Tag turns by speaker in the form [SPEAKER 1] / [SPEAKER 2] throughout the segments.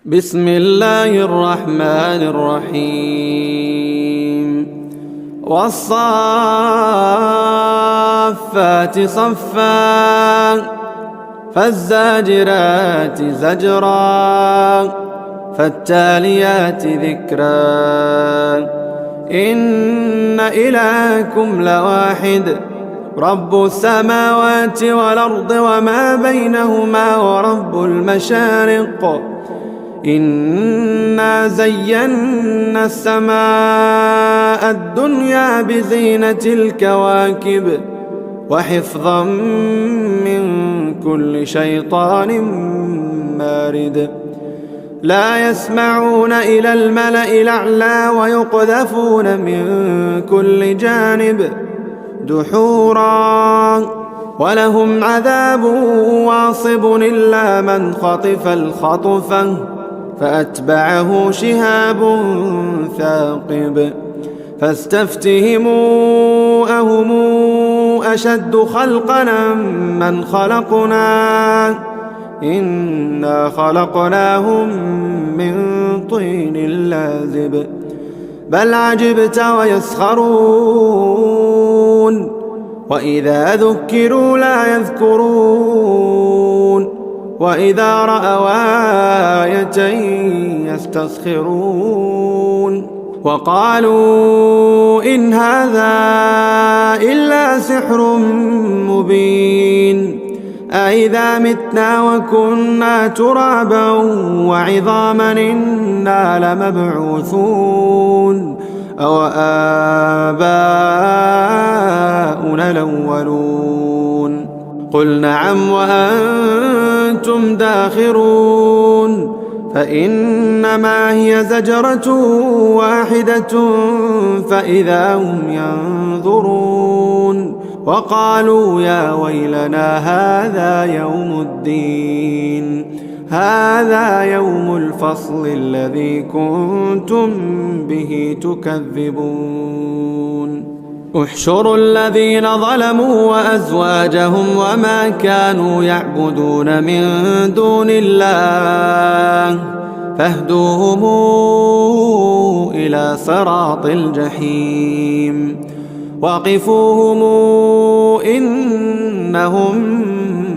[SPEAKER 1] بسم الله الرحمن الرحيم والصافات صفا فالزاجرات زجرا فالتاليات ذكرا إن إلهكم لواحد رب السماوات والأرض وما بينهما ورب المشارق إنا زينا السماء الدنيا بزينة الكواكب وحفظا من كل شيطان مارد لا يسمعون إلى الملأ الأعلى ويقذفون من كل جانب دحورا ولهم عذاب واصب إلا من خطف الخطفة فأتبعه شهاب ثاقب فاستفتهموا أهم أشد خلقنا من خلقنا إنا خلقناهم من طين لازب بل عجبت ويسخرون وإذا ذكروا لا يذكرون وإذا رأوا آية يستسخرون وقالوا إن هذا إلا سحر مبين أإذا متنا وكنا ترابا وعظاما إنا لمبعوثون أو آباؤنا الأولون قل نعم وأنتم داخرون فإنما هي زجرة واحدة فإذا هم ينظرون وقالوا يا ويلنا هذا يوم الدين هذا يوم الفصل الذي كنتم به تكذبون احشروا الذين ظلموا وأزواجهم وما كانوا يعبدون من دون الله فاهدوهم إلى صراط الجحيم وقفوهم إنهم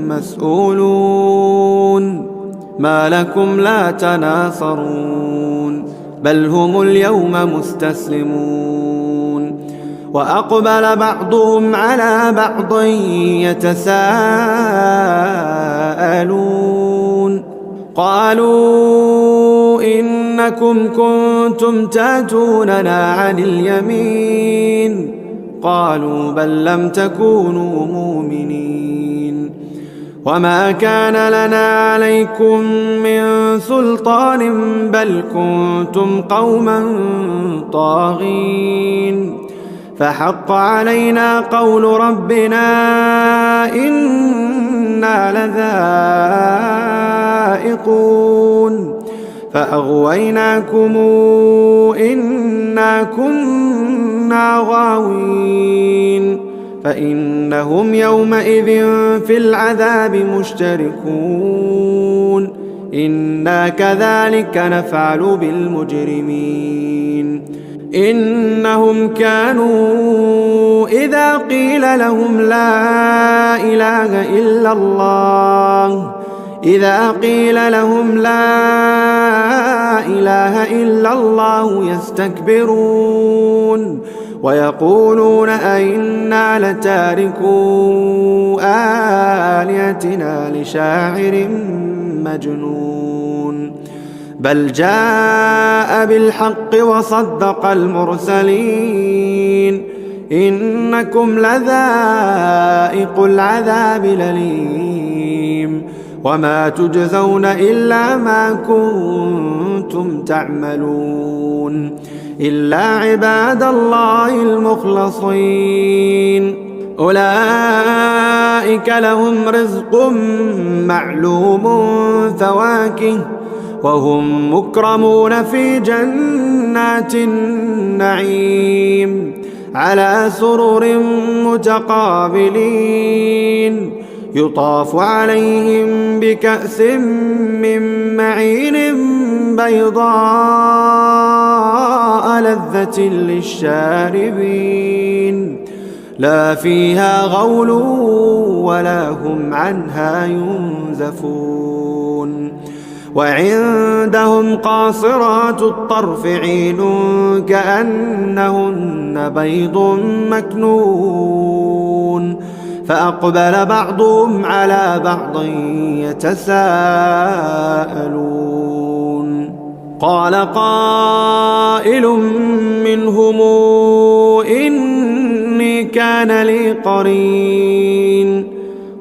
[SPEAKER 1] مسؤولون ما لكم لا تناصرون بل هم اليوم مستسلمون وأقبل بعضهم على بعض يتساءلون قالوا إنكم كنتم تأتوننا عن اليمين قالوا بل لم تكونوا مؤمنين وما كان لنا عليكم من سلطان بل كنتم قوما طاغين فحق علينا قول ربنا إنا لذائقون فأغويناكم إنا كنا غاوين فإنهم يومئذ في العذاب مشتركون إنا كذلك نفعل بالمجرمين إنهم كانوا إذا قيل لهم لا إله إلا الله يستكبرون ويقولون أئنا لتاركو آلهتنا لشاعر مجنون بل جاء بالحق وصدق المرسلين إنكم لذائق العذاب الأليم وما تجزون إلا ما كنتم تعملون إلا عباد الله المخلصين أولئك لهم رزق معلوم فواكه وهم مكرمون في جنات النعيم على سرر متقابلين يطاف عليهم بكأس من معين بيضاء لذة للشاربين لا فيها غول ولا هم عنها ينزفون وعندهم قاصرات الطرف عين كأنهن بيض مكنون فأقبل بعضهم على بعض يتساءلون قال قائل منهم إني كان لي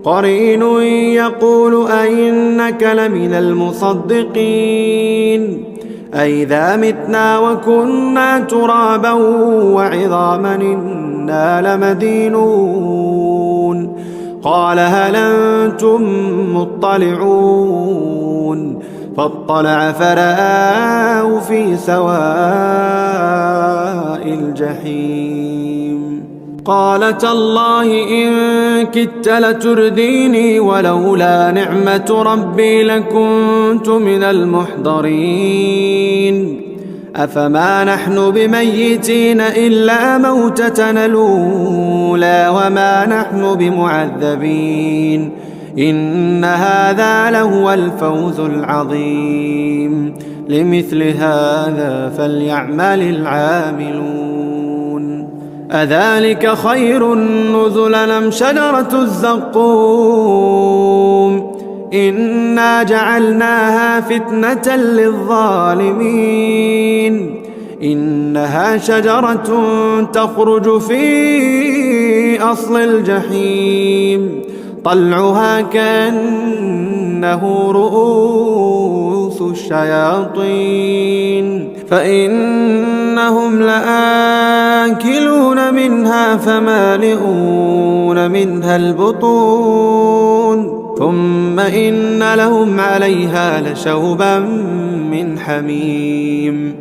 [SPEAKER 1] قرين يقول أئنك لمن المصدقين أئذا متنا وكنا ترابا وعظاما إنا لمدينون قال هل أنتم مطلعون فاطلع فرآه في سواء الجحيم قال تالله إن كدت لترديني ولولا نعمة ربي لكنت من المحضرين أفما نحن بميتين إلا موتتنا الأولى وما نحن بمعذبين إن هذا لهو الفوز العظيم لمثل هذا فليعمل العاملون أذلك خير نزلا أم شجرة الزقوم إنا جعلناها فتنة للظالمين إنها شجرة تخرج في أصل الجحيم طلعها كأنه رؤوس الشياطين فإنهم لآكلون منها فمالئون منها البطون ثم إن لهم عليها لشوبا من حميم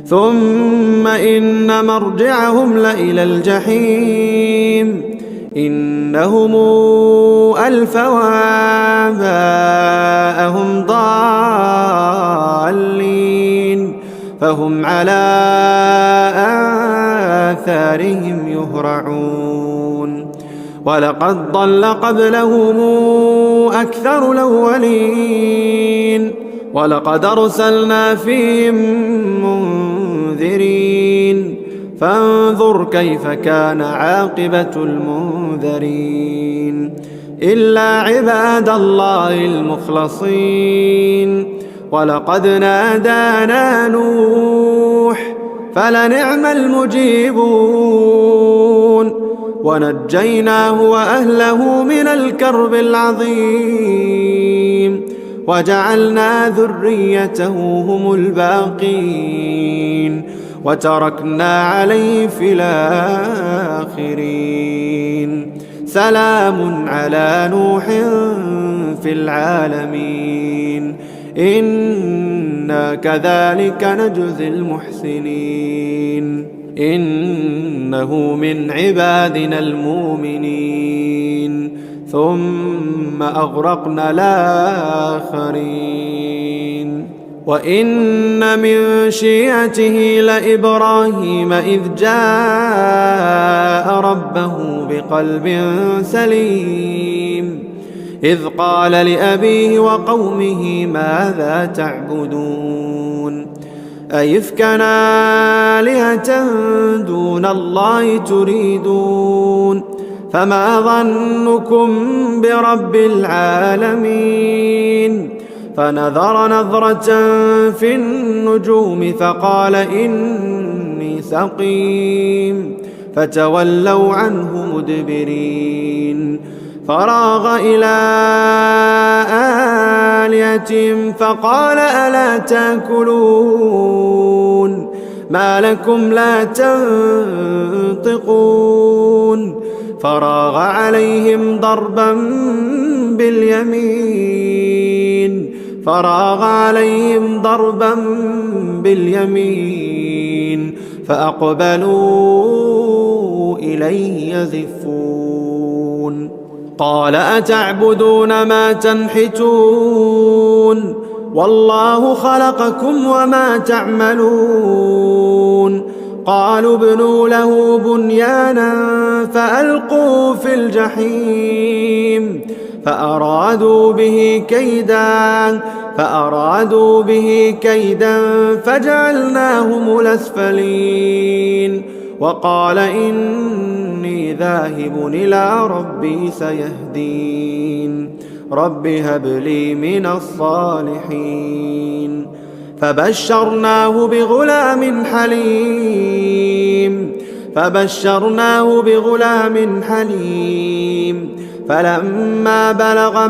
[SPEAKER 1] ثم إن مرجعهم لإلى الجحيم إنهم ألفوا آباءهم ضالين فهم على آثارهم يهرعون ولقد ضل قبلهم أكثر الأولين ولقد أرسلنا فيهم منذرين فانظر كيف كان عاقبة المنذرين إلا عباد الله المخلصين ولقد نادانا نوح فلنعم المجيبون ونجيناه وأهله من الكرب العظيم وجعلنا ذريته هم الباقين وتركنا عليه في الآخرين سلام على نوح في العالمين إنا كذلك نجزي المحسنين إنه من عبادنا المؤمنين ثم أغرقنا الآخرين وإن من شيعته لإبراهيم إذ جاء ربه بقلب سليم إذ قال لأبيه وقومه ماذا تعبدون أئفكا آلهة دون الله تريدون فما ظنكم برب العالمين فنظر نظرة في النجوم فقال إني سقيم فتولوا عنه مدبرين فراغ إلى آلهتهم فقال ألا تأكلون ما لكم لا تنطقون فراغ عليهم ضربا باليمين فأقبلوا إليه يزفون قال أتعبدون ما تنحتون والله خلقكم وما تعملون قالوا ابنوا له بنيانا فألقوا في الجحيم فأرادوا به كيدا فجعلناهم الأسفلين وقال إني ذاهب إلى ربي سيهدين رب هب لي من الصالحين فبشرناه بغلام حليم فلما بلغ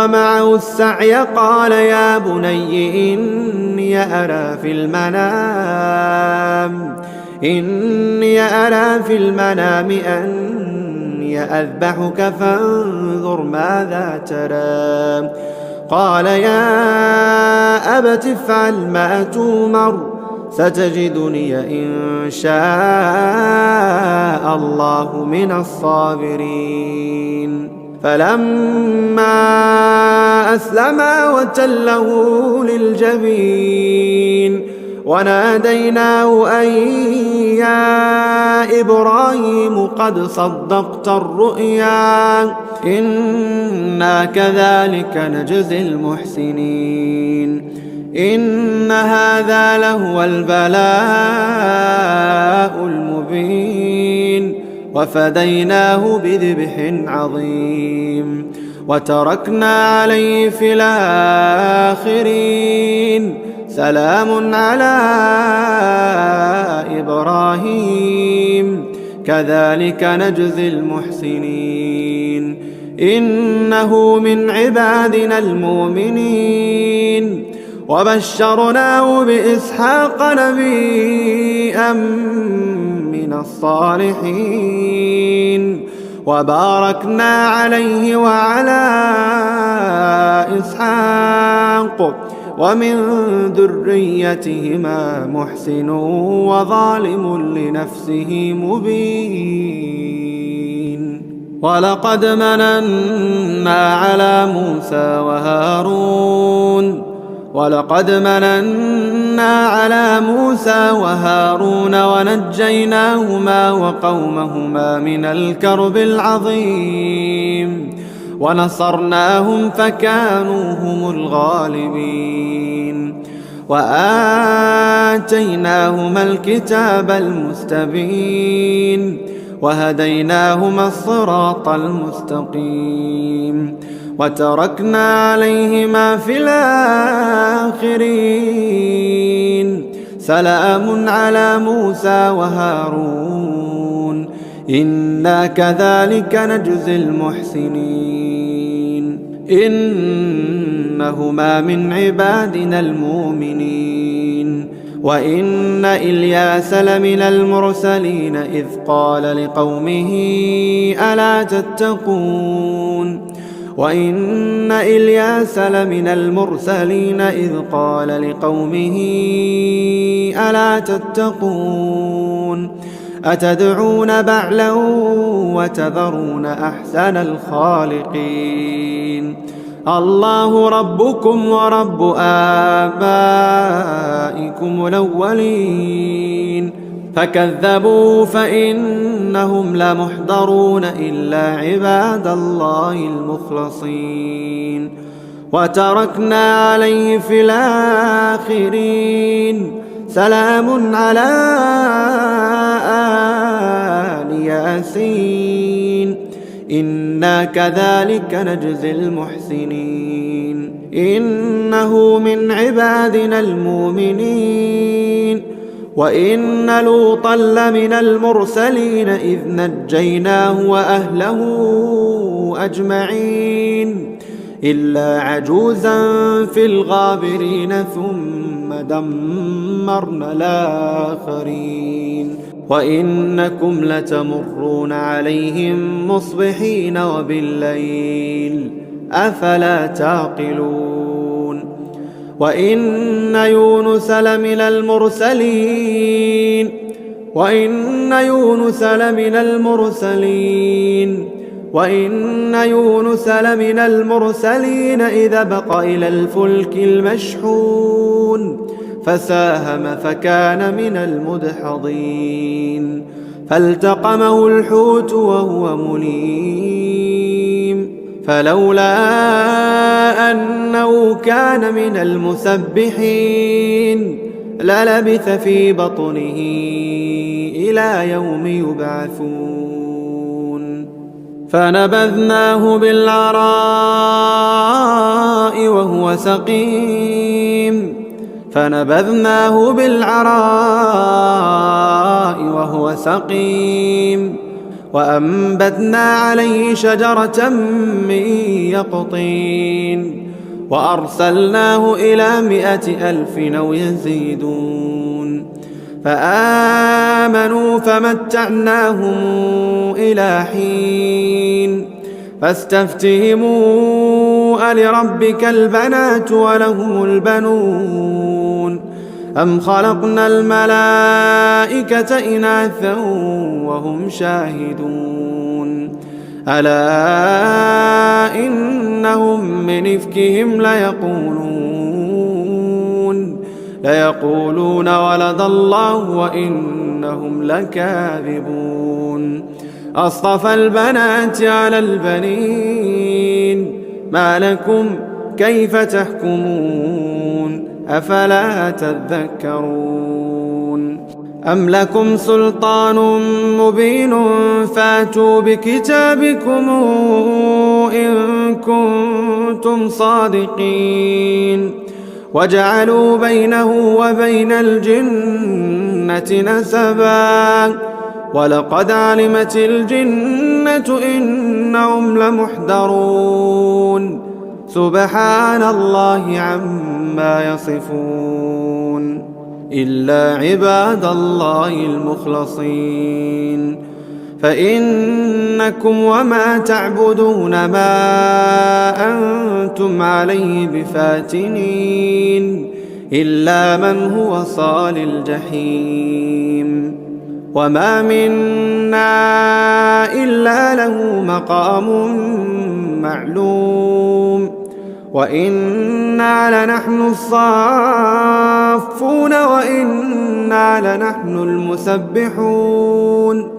[SPEAKER 1] معه السعي قال يا بني إني أرى في المنام أني أذبحك فانظر ماذا ترى قال يا أبت افعل ما تؤمر ستجدني إن شاء الله من الصابرين فلما أسلما وتله للجبين وناديناه أن يا إبراهيم قد صدقت الرؤيا إنا كذلك نجزي المحسنين إن هذا لهو البلاء المبين وفديناه بذبح عظيم وتركنا عليه في الآخرين سلام على إبراهيم كذلك نجزي المحسنين إنه من عبادنا المؤمنين وبشرناه بإسحاق نبيا من الصالحين وباركنا عليه وعلى إسحاق ومن ذريتهما محسن وظالم لنفسه مبين ولقد مننا على موسى وهارون ونجيناهما وقومهما من الكرب العظيم ونصرناهم فكانوا هم الغالبين وآتيناهما الكتاب المستبين وهديناهما الصراط المستقيم وتركنا عليهما في الآخرين سلام على موسى وهارون إنا كذلك نجزي المحسنين إنهما من عبادنا المؤمنين وإن إلياس لمن المرسلين إذ قال لقومه ألا تتقون أتدعون بعلا وتذرون أحسن الخالقين الله ربكم ورب آبائكم الأولين فكذبوا فإنهم لمحضرون إلا عباد الله المخلصين وتركنا عليه في الآخرين سلام على آل ياسين إنا كذلك نجزي المحسنين إنه من عبادنا المؤمنين وإن لوطا لمن المرسلين إذ نجيناه وأهله أجمعين إلا عجوزا في الغابرين ثم دمرنا الآخرين وإنكم لتمرون عليهم مصبحين وبالليل أفلا تعقلون وإن يونس لمن المرسلين وإن يونس لمن المرسلين إذا بق إلى الفلك المشحون فساهم فكان من المدحضين فالتقمه الحوت وهو مليم فلولا أنه كان من المسبحين للبث في بطنه إلى يوم يبعثون فنبذناه بالعراء وهو سقيم وأنبتنا عليه شجرة من يقطين وأرسلناه إلى 100,000 أو يزيدون فآمنوا فمتعناهم إلى حين فاستفتهموا ألربك البنات ولهم البنون أم خلقنا الملائكة إناثا وهم شاهدون ألا إنهم من إفكهم ليقولون ولد الله وإنهم لكاذبون أصطفى البنات على البنين ما لكم كيف تحكمون أفلا تذكرون أم لكم سلطان مبين فاتوا بكتابكم إن كنتم صادقين وجعلوا بينه وبين الجنة نسبا ولقد علمت الجنة إنهم لمحضرون سبحان الله عما يصفون إلا عباد الله المخلصين فإنكم وما تعبدون ما أنتم عليه بفاتنين إلا من هو صال الجحيم وما منا إلا له مقام معلوم وإنا لنحن الصافون وإنا لنحن المسبحون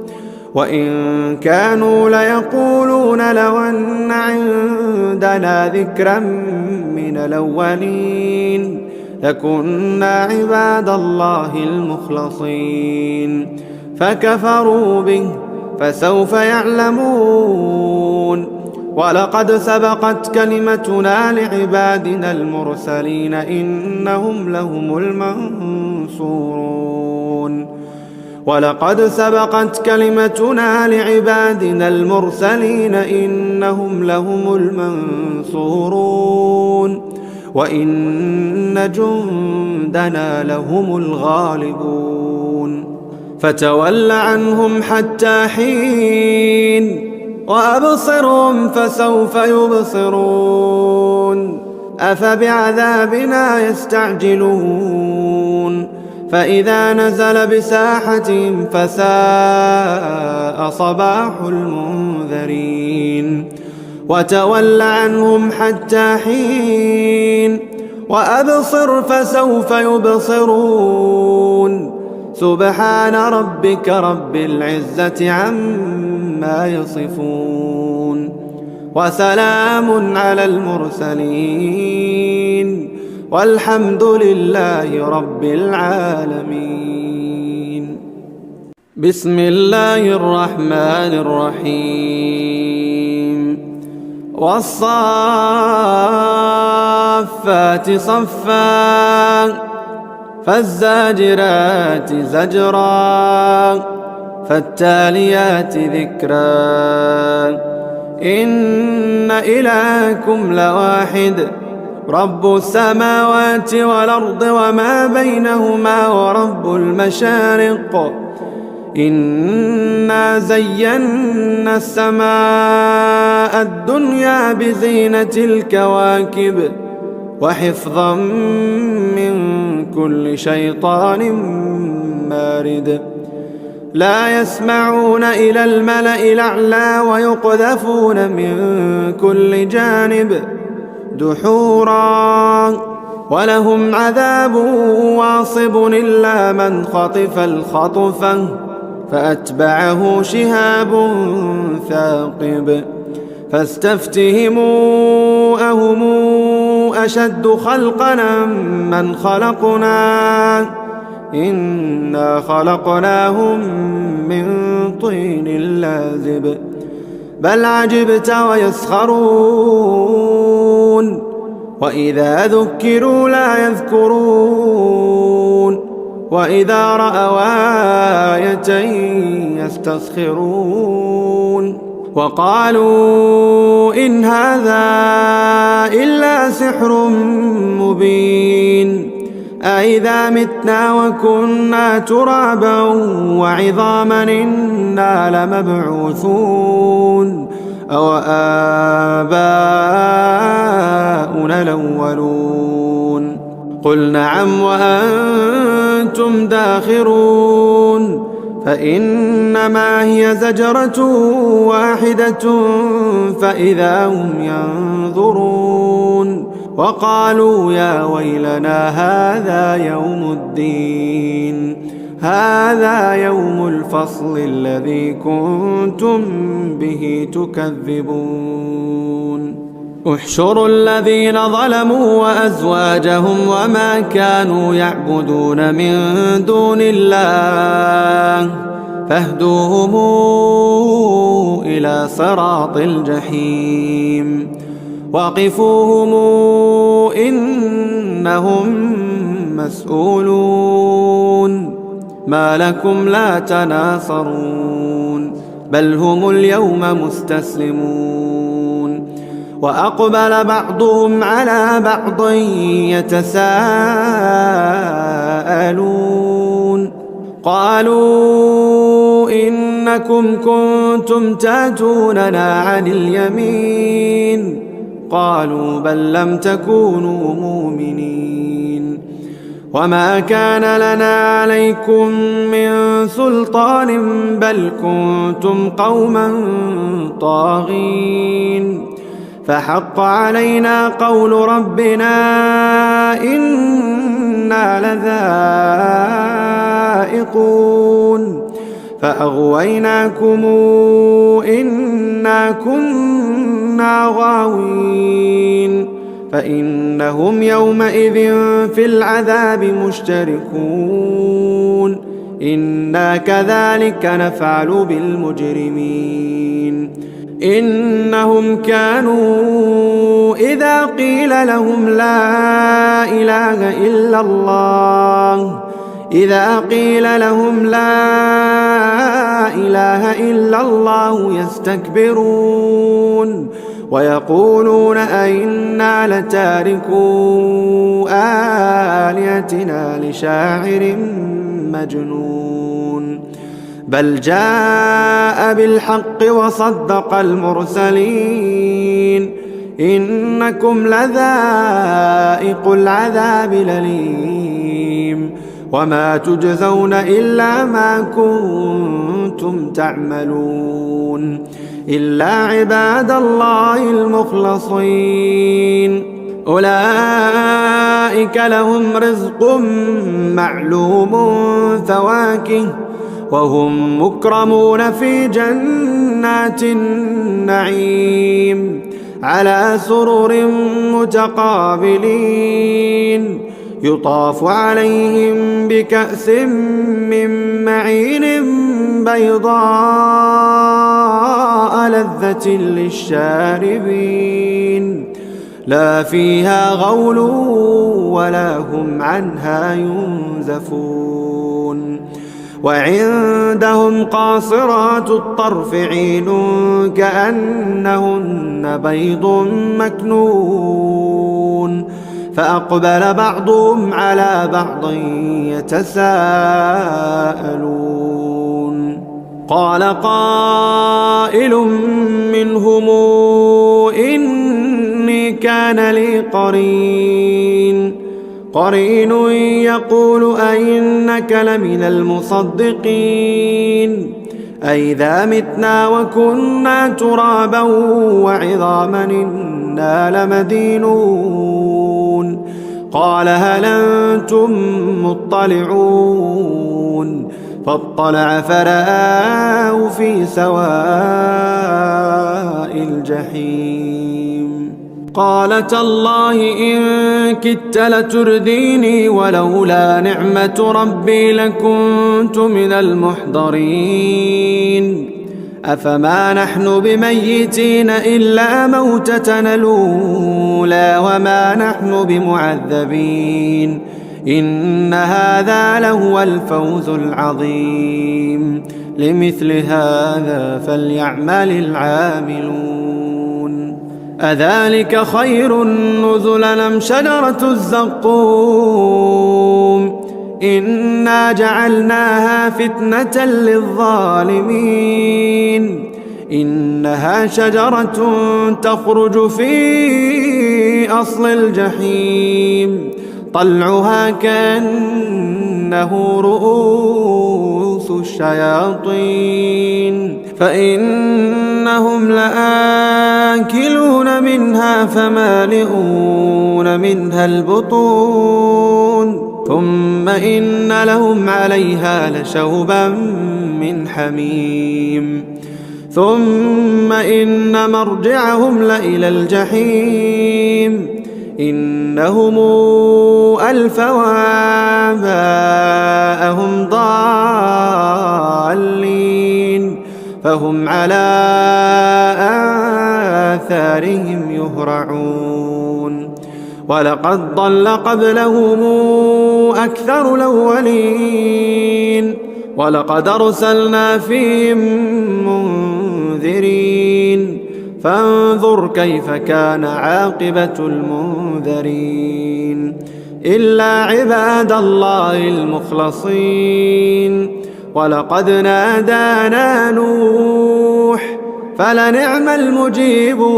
[SPEAKER 1] وإن كانوا ليقولون لو أن عندنا ذكرا من الأولين لكنا عباد الله المخلصين فكفروا به فسوف يعلمون ولقد سبقت كلمتنا لعبادنا المرسلين إنهم لهم المنصورون ولقد سبقت كلمتنا لعبادنا المرسلين إنهم لهم المنصورون وإن جندنا لهم الغالبون فتول عنهم حتى حين وأبصرهم فسوف يبصرون أفبعذابنا يستعجلون فإذا نزل بساحتهم فساء صباح المنذرين وتول عنهم حتى حين وأبصر فسوف يبصرون سبحان ربك رب العزة عما يصفون وسلام على المرسلين والحمد لله رب العالمين. بسم الله الرحمن الرحيم. والصافات صفا فالزاجرات زجرا فالتاليات ذكرا إن إلهكم لواحد رب السماوات والأرض وما بينهما ورب المشارق إنا زينا السماء الدنيا بزينة الكواكب وحفظا من كل شيطان مارد. لا يسمعون إلى الملأ الأعلى ويقذفون من كل جانب دحورا. ولهم عذاب واصب إلا من خطف الخطفة فأتبعه شهاب ثاقب. فاستفتهموا أهم أشد خلقنا من خلقنا إنا خلقناهم من طين لازب. بل عجبت ويسخرون وإذا ذكروا لا يذكرون وإذا رأوا آية يستسخرون وقالوا إن هذا إلا سحر مبين. أإذا متنا وكنا ترابا وعظاما إنا لمبعوثون أو آباؤنا الأولون. قل نعم وأنتم داخرون. فإنما هي زجرة واحدة فإذا هم ينظرون. وقالوا يا ويلنا هذا يوم الدين هذا يوم الفصل الذي كنتم به تكذبون. احشروا الذين ظلموا وأزواجهم وما كانوا يعبدون من دون الله فاهدوهم إلى صراط الجحيم وقفوهم إنهم مسؤولون. ما لكم لا تناصرون بل هم اليوم مستسلمون. وأقبل بعضهم على بعض يتساءلون قالوا إنكم كنتم تأتوننا عن اليمين قالوا بل لم تكونوا مؤمنين. وما كان لنا عليكم من سلطان بل كنتم قوما طاغين. فحق علينا قول ربنا إنا لذائقون. فأغويناكم إنا كنا غاوين. فإنهم يومئذ في العذاب مشتركون. إنا كذلك نفعل بالمجرمين. إنهم كانوا إذا قيل لهم لا إله إلا الله يستكبرون ويقولون أئنا لتاركو آلهتنا لشاعر مجنون. بل جاء بالحق وصدق المرسلين. إنكم لذائق العذاب الأليم وما تجزون إلا ما كنتم تعملون إلا عباد الله المخلصين. أولئك لهم رزق معلوم فواكه وهم مكرمون في جنات النعيم على سرر متقابلين. يطاف عليهم بكأس من معين بيضاء لذة للشاربين لا فيها غول ولا هم عنها ينزفون. وعندهم قاصرات الطرف عين كأنهن بيض مكنون. فأقبل بعضهم على بعض يتساءلون قال قائل منهم إني كان لي قرين قرين يقول أئنك لمن المصدقين أئذا متنا وكنا ترابا وعظاما إنا لمدينون قال هل أنتم مطلعون فاطلع فرآه في سواء الجحيم قال تالله إن كدت لترديني ولولا نعمة ربي لكنت من المحضرين أفما نحن بميتين إلا موتتنا الأولى وما نحن بمعذبين إن هذا لهو الفوز العظيم لمثل هذا فليعمل العاملون أذلك خير نزلا أم شجرة الزقوم إنا جعلناها فتنة للظالمين إنها شجرة تخرج في أصل الجحيم طلعها كأنه رؤوس الشياطين فإنهم لآكلون منها فمالئون منها البطون ثم إن لهم عليها لشوبا من حميم ثم إن مرجعهم لإلى الجحيم إنهم ألفوا آباءهم ضالين فهم على آثارهم يهرعون ولقد ضل قبلهم أكثر الأولين ولقد أرسلنا فيهم منذرين فانظر كيف كان عاقبة المنذرين إلا عباد الله المخلصين ولقد نادانا نوح فلنعم المجيبون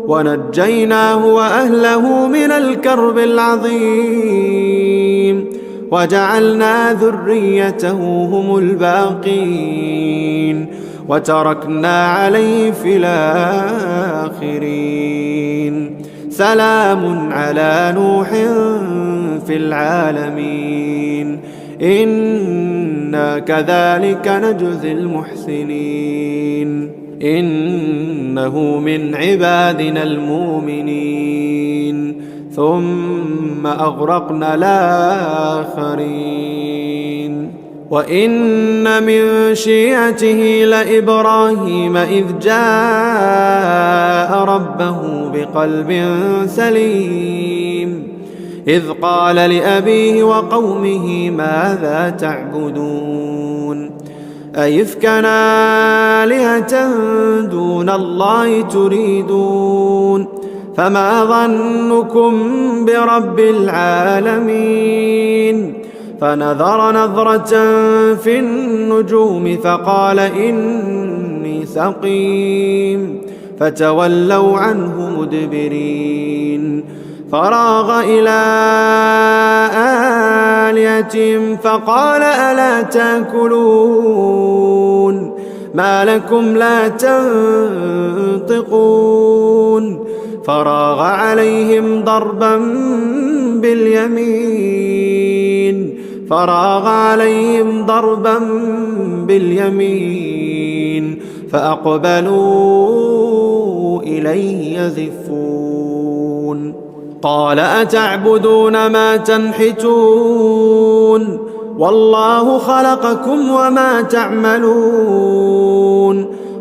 [SPEAKER 1] ونجيناه وأهله من الكرب العظيم وجعلنا ذريته هم الباقين وتركنا عليه في الآخرين سلام على نوح في العالمين إنا كذلك نجزي المحسنين إنه من عبادنا المؤمنين ثم أغرقنا الآخرين وإن من شيعته لإبراهيم إذ جاء ربه بقلب سليم إذ قال لأبيه وقومه ماذا تعبدون أئفكا آلهة دون الله تريدون فما ظنكم برب العالمين فنظر نظرة في النجوم فقال إني سقيم فتولوا عنه مدبرين فراغ إلى آلهتهم فقال ألا تأكلون ما لكم لا تنطقون فراغ عليهم ضربا باليمين فأقبلوا إليه يزفون قال أتعبدون ما تنحتون والله خلقكم وما تعملون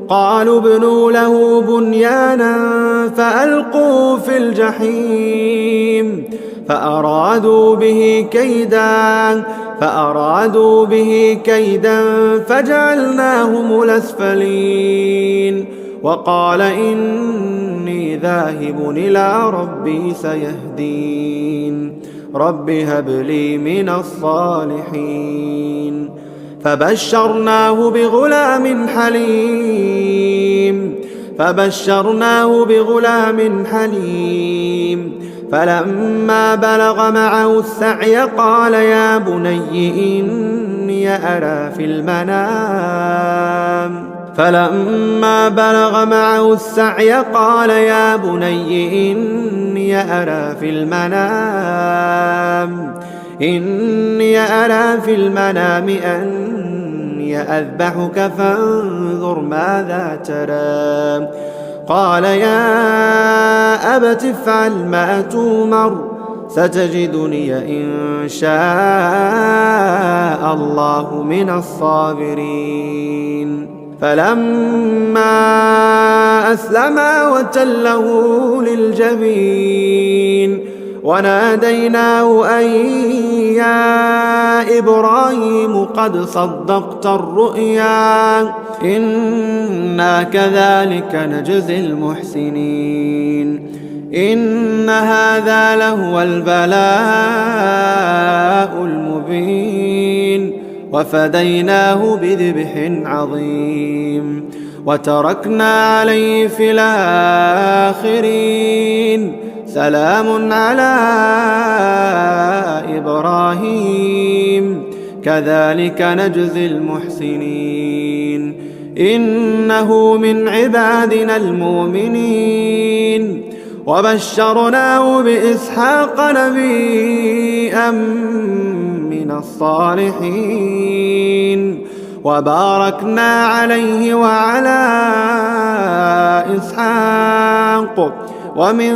[SPEAKER 1] قالوا ابنوا له بنيانا فألقوا في الجحيم فأرادوا به كيدا فجعلناهم الأسفلين وقال إني ذاهب إلى ربي سيهدين رب هب لي من الصالحين فبشرناه بغلام حليم فلما بلغ معه السعي قال يا بني إني أرى في المنام فلما بلغ معه السعي قال يا بني إني أرى في المنام أني أذبحك فانظر ماذا ترى قال يا أبت افعل ما تؤمر ستجدني إن شاء الله من الصابرين فلما أسلما وتله للجبين وناديناه أن يا إبراهيم قد صدقت الرؤيا إنا كذلك نجزي المحسنين إن هذا لهو البلاء المبين وفديناه بذبح عظيم وتركنا عليه في الآخرين سلام على إبراهيم كذلك نجزي المحسنين إنه من عبادنا المؤمنين وبشرناه بإسحاق نبيا من الصالحين وباركنا عليه وعلى إسحاق ومن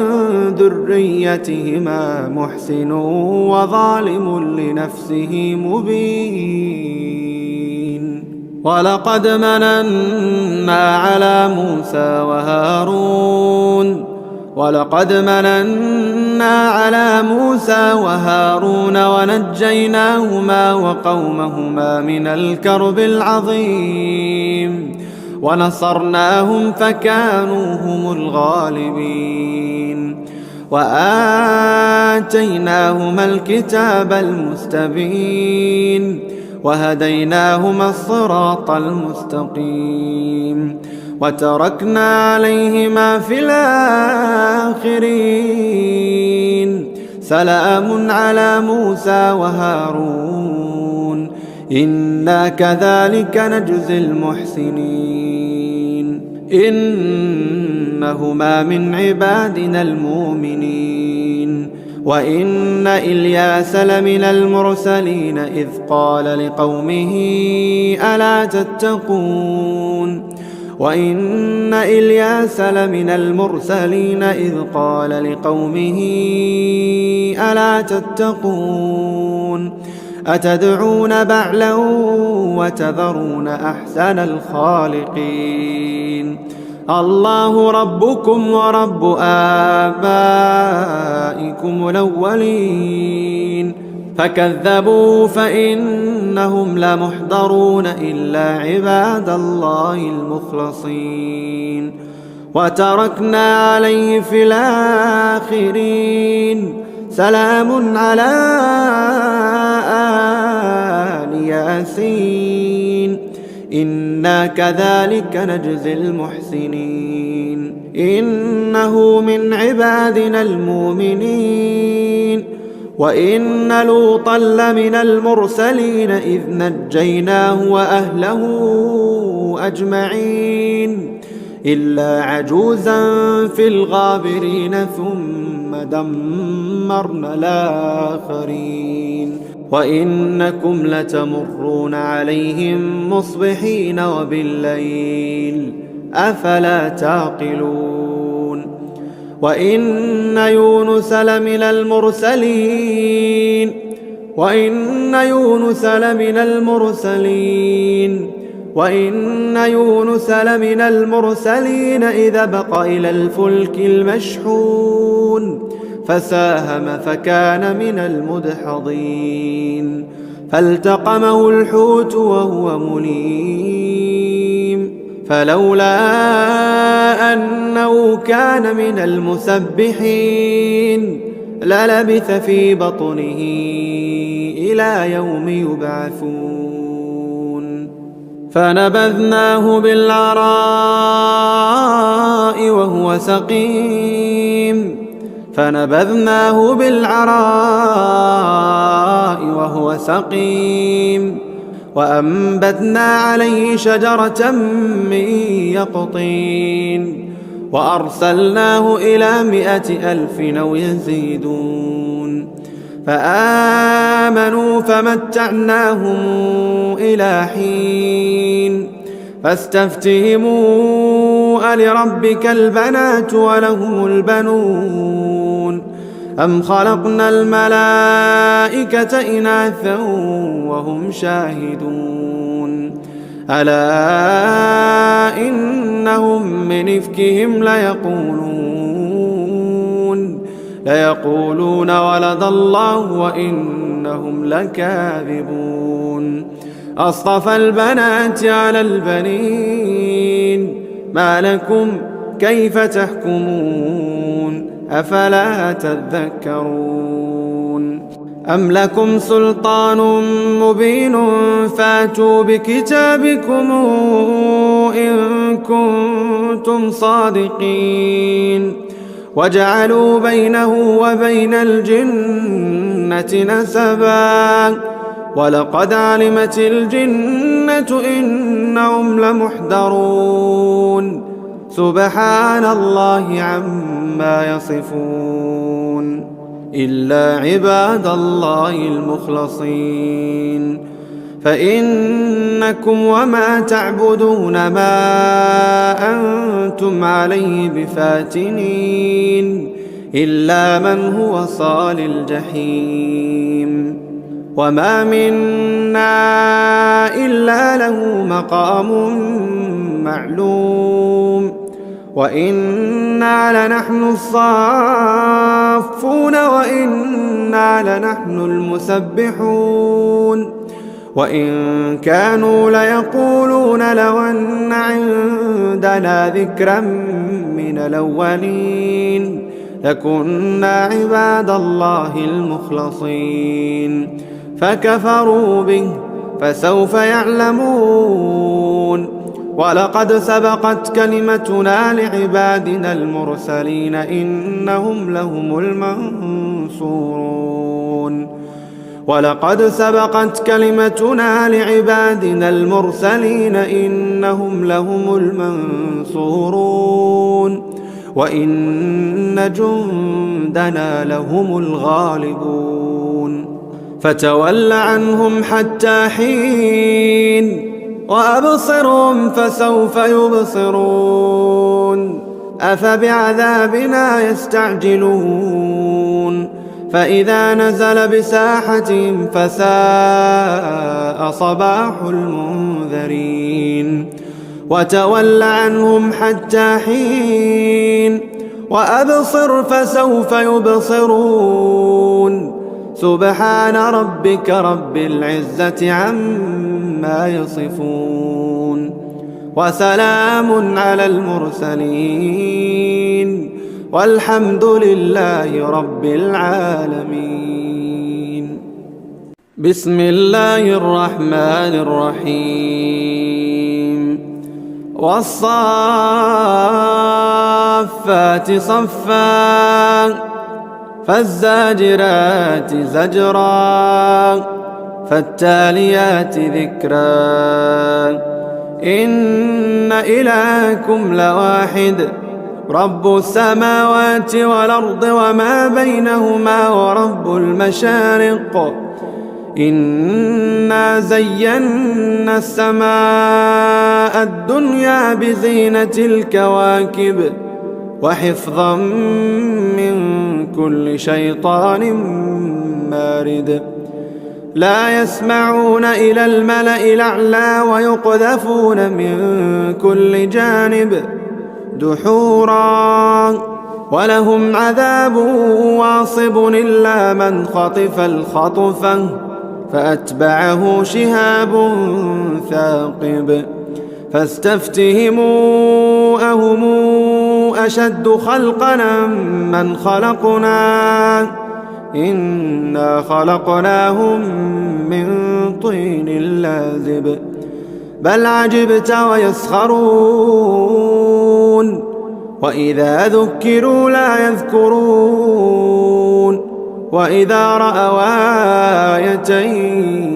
[SPEAKER 1] ذريتهما محسن وظالم لنفسه مبين ولقد مننا على موسى وهارون ونجيناهما وقومهما من الكرب العظيم ونصرناهم فكانوا هم الغالبين وآتيناهما الكتاب المستبين وهديناهما الصراط المستقيم وتركنا عليهما في الآخرين سلام على موسى وهارون إنا كذلك نجزي المحسنين إنهما من عبادنا المؤمنين وإن إلياس لمن المرسلين إذ قال لقومه ألا تتقون وإن إلياس لمن المرسلين إذ قال لقومه ألا تتقون أتدعون بعلا وتذرون أحسن الخالقين الله ربكم ورب آبائكم الأولين فكذبوا فإنهم لمحضرون إلا عباد الله المخلصين وتركنا عليه في الآخرين سلام على آل ياسين إنا كذلك نجزي المحسنين إنه من عبادنا المؤمنين وإن لوطا لمن المرسلين إذ نجيناه وأهله أجمعين إلا عجوزا في الغابرين ثم دمرنا الآخرين وإنكم لتمرون عليهم مصبحين وبالليل أفلا تعقلون وإن يونس لمن المرسلين إذا بق إلى الفلك المشحون فساهم فكان من المدحضين فالتقمه الحوت وهو مليم فلولا أنه كان من المسبحين للبث في بطنه إلى يوم يبعثون فنبذناه بالعراء وهو سقيم فنبذناه بالعراء وهو سقيم وأنبتنا عليه شجرة من يقطين وأرسلناه إلى 100,000 أو يزيدون فآمنوا فمتعناهم إلى حين فاستفتهموا ألربك البنات ولهم البنون أم خلقنا الملائكة إناثا وهم شاهدون ألا إنهم من إفكهم ليقولون ولد الله وإنهم لكاذبون أصطفى البنات على البنين ما لكم كيف تحكمون أفلا تذكرون أم لكم سلطان مبين فاتوا بكتابكم إن كنتم صادقين وجعلوا بينه وبين الجنة نسبا ولقد علمت الجنة إنهم لمحضرون سبحان الله عما يصفون إلا عباد الله المخلصين فإنكم وما تعبدون ما أنتم عليه بفاتنين إلا من هو صال الجحيم وما منا إلا له مقام معلوم وإنا لنحن الصافون وإنا لنحن المسبحون وإن كانوا ليقولون لو أن عندنا ذكرا من الأولين لكنا عباد الله المخلصين فكفروا به فسوف يعلمون ولقد سبقت كلمتنا لعبادنا المرسلين إنهم لهم المنصورون ولقد سبقت كلمتنا لعبادنا المرسلين إنهم لهم المنصورون وإن جندنا لهم الغالبون فتول عنهم حتى حين وأبصرهم فسوف يبصرون أفبعذابنا يستعجلون فإذا نزل بساحتهم فساء صباح المنذرين وتول عنهم حتى حين وأبصر فسوف يبصرون سبحان ربك رب العزة عما يصفون وسلام على المرسلين والحمد لله رب العالمين بسم الله الرحمن الرحيم والصافات صفا فالزاجرات زجرا فالتاليات ذكرا إن إلهكم لواحد رب السماوات والأرض وما بينهما ورب المشارق إنا زينا السماء الدنيا بزينة الكواكب وحفظا من كل شيطان مارد لا يسمعون إلى الملأ الأعلى ويقذفون من كل جانب دحورا ولهم عذاب واصب إلا من خطف الخطفة فأتبعه شهاب ثاقب فاستفتهموا أهم أشد خلقنا من خلقنا إنا خلقناهم من طين لازب بل عجبت ويسخرون وإذا ذكروا لا يذكرون وإذا رأوا آية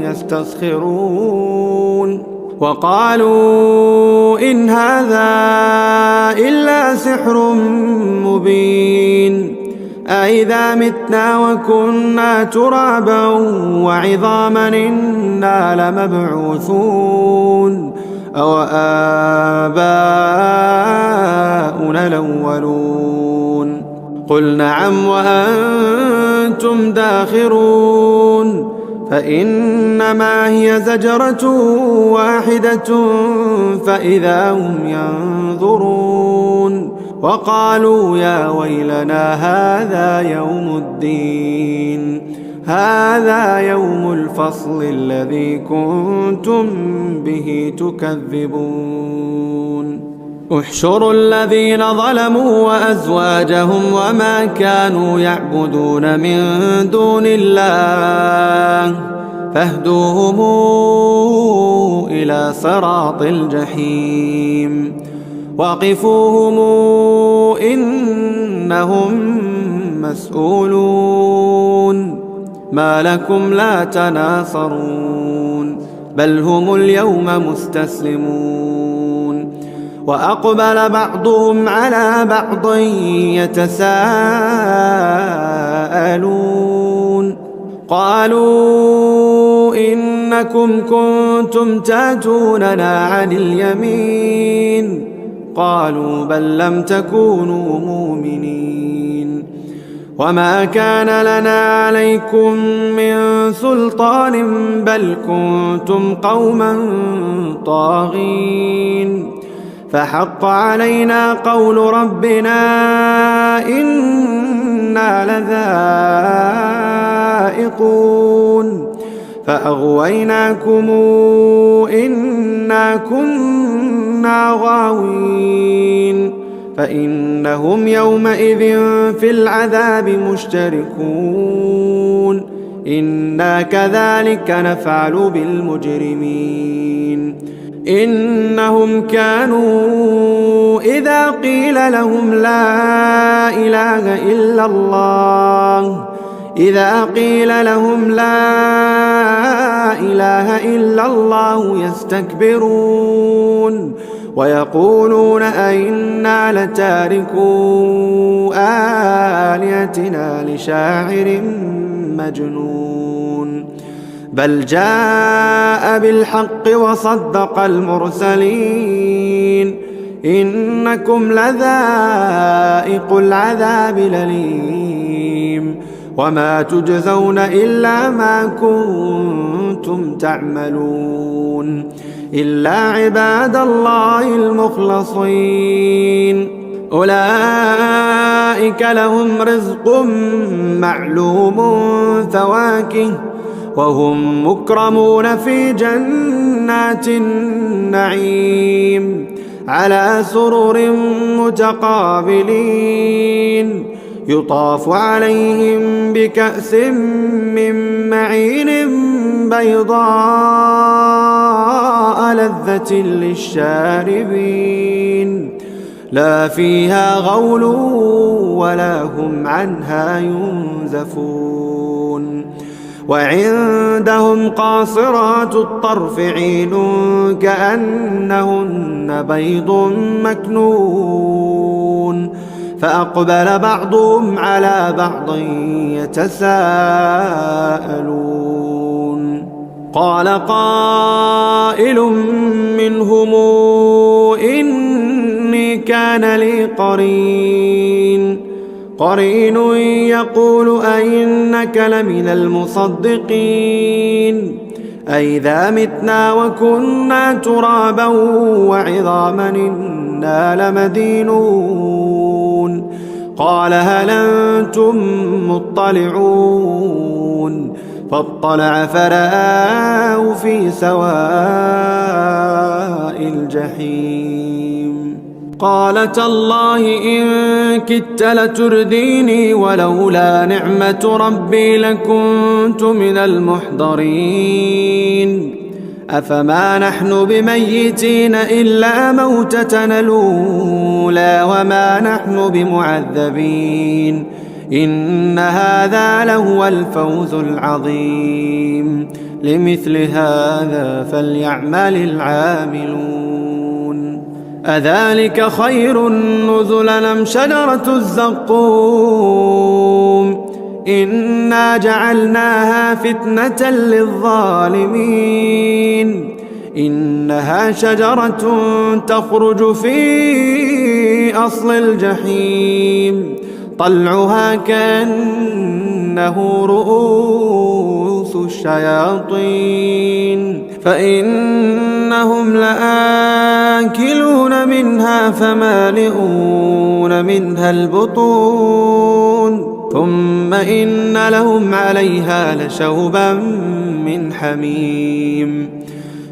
[SPEAKER 1] يستسخرون وقالوا إن هذا إلا سحر مبين أإذا متنا وكنا ترابا وعظاما إنا لمبعوثون أو آباؤنا الأولون قل نعم وأنتم داخرون فإنما هي زجرة واحدة فإذا هم ينظرون وقالوا يا ويلنا هذا يوم الدين هذا يوم الفصل الذي كنتم به تكذبون احشروا الذين ظلموا وأزواجهم وما كانوا يعبدون من دون الله فاهدوهم إلى صراط الجحيم وقفوهم إنهم مسؤولون ما لكم لا تناصرون بل هم اليوم مستسلمون وأقبل بعضهم على بعض يتساءلون قالوا إنكم كنتم تاتوننا عن اليمين قالوا بل لم تكونوا مؤمنين وما كان لنا عليكم من سلطان بل كنتم قوما طاغين فحق علينا قول ربنا إنا لذائقون فأغويناكم إنا كنا غاوين فإنهم يومئذ في العذاب مشتركون إنا كذلك نفعل بالمجرمين إنهم كانوا إذا قيل لهم لا إله إلا الله يستكبرون ويقولون أئنا لتاركو آلهتنا لشاعر مجنون بل جاء بالحق وصدق المرسلين إنكم لذائق العذاب الأليم وما تجزون إلا ما كنتم تعملون إلا عباد الله المخلصين أولئك لهم رزق معلوم فواكه وهم مكرمون في جنات النعيم على سرر متقابلين يطاف عليهم بكأس من معين بيضاء لذة للشاربين لا فيها غول ولا هم عنها ينزفون وعندهم قاصرات الطرف عين كأنهن بيض مكنون فأقبل بعضهم على بعض يتساءلون قال قائل منهم إني كان لي قرين يقول أئنك لمن المصدقين أئذا متنا وكنا ترابا وعظاما إنا لمدينون قال هل أنتم مطلعون فاطلع فرآه في سواء الجحيم قال تالله إن كدت لترديني ولولا نعمة ربي لكنت من المحضرين أفما نحن بميتين إلا موتتنا الأولى وما نحن بمعذبين إن هذا لهو الفوز العظيم لمثل هذا فليعمل العاملون أذلك خير نزلا أم شجرة الزقوم إنا جعلناها فتنة للظالمين إنها شجرة تخرج في أصل الجحيم طلعها كأنه رؤوس الشياطين فإنهم لآكلون منها فمالئون منها البطون ثم إن لهم عليها لشوبا من حميم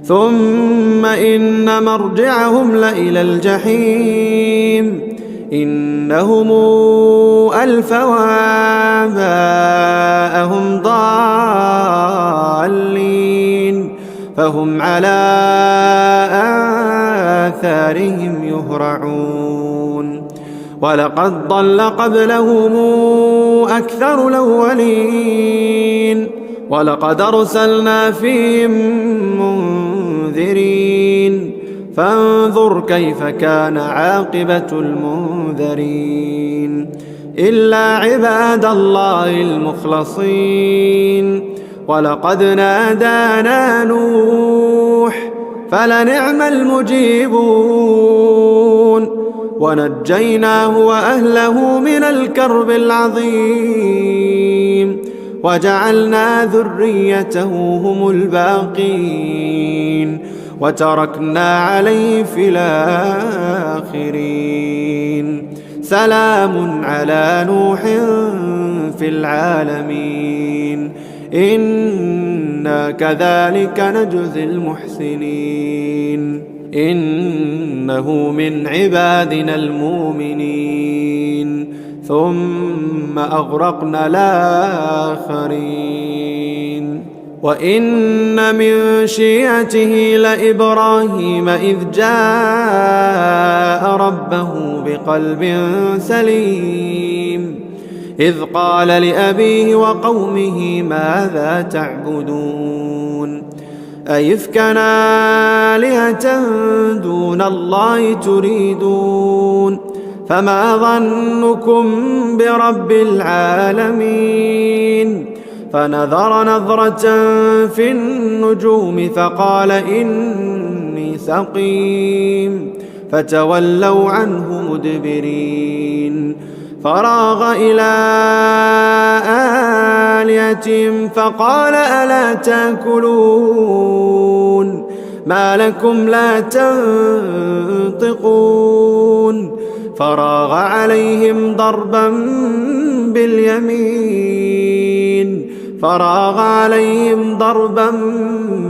[SPEAKER 1] ثم إن مرجعهم لإلى الجحيم إنهم ألفوا آباءهم ضالين فهم على آثارهم يهرعون ولقد ضل قبلهم أكثر الأولين ولقد أرسلنا فيهم منذرين فانظر كيف كان عاقبة المنذرين إلا عباد الله المخلصين ولقد نادانا نوح فلنعم المجيبون ونجيناه وأهله من الكرب العظيم وجعلنا ذريته هم الباقين وتركنا عليه في الآخرين سلام على نوح في العالمين إنا كذلك نجزي المحسنين إنه من عبادنا المؤمنين ثم أغرقنا الآخرين وإن من شيعته لإبراهيم إذ جاء ربه بقلب سليم إذ قال لأبيه وقومه ماذا تعبدون أئفكا آلهة دون الله تريدون فما ظنكم برب العالمين فنظر نظرة في النجوم فقال إني سقيم فتولوا عنه مدبرين فراغ إلى آلهتهم فقال ألا تأكلون ما لكم لا تنطقون فراغ عليهم ضربا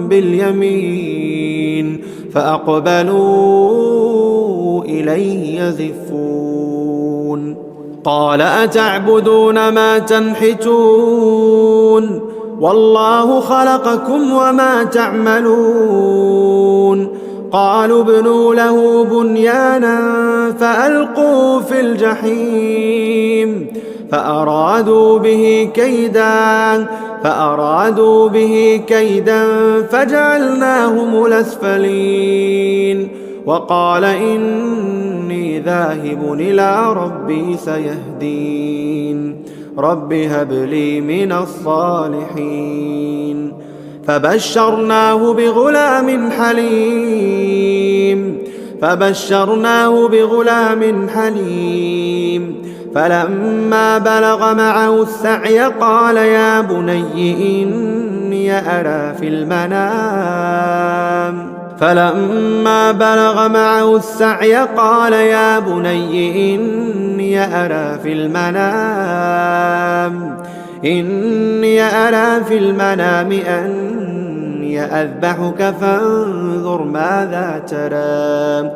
[SPEAKER 1] باليمين فأقبلوا إليه يزفون قال أتعبدون ما تنحتون والله خلقكم وما تعملون قالوا ابنوا له بنيانا فألقوا في الجحيم فأرادوا به كيدا فجعلناهم الأسفلين وقال إني ذاهب إلى ربي سيهدين رب هب لي من الصالحين فبشرناه بغلام حليم فلما بلغ معه السعي قال يا بني إني أرى في المنام أني أذبحك فانظر ماذا ترى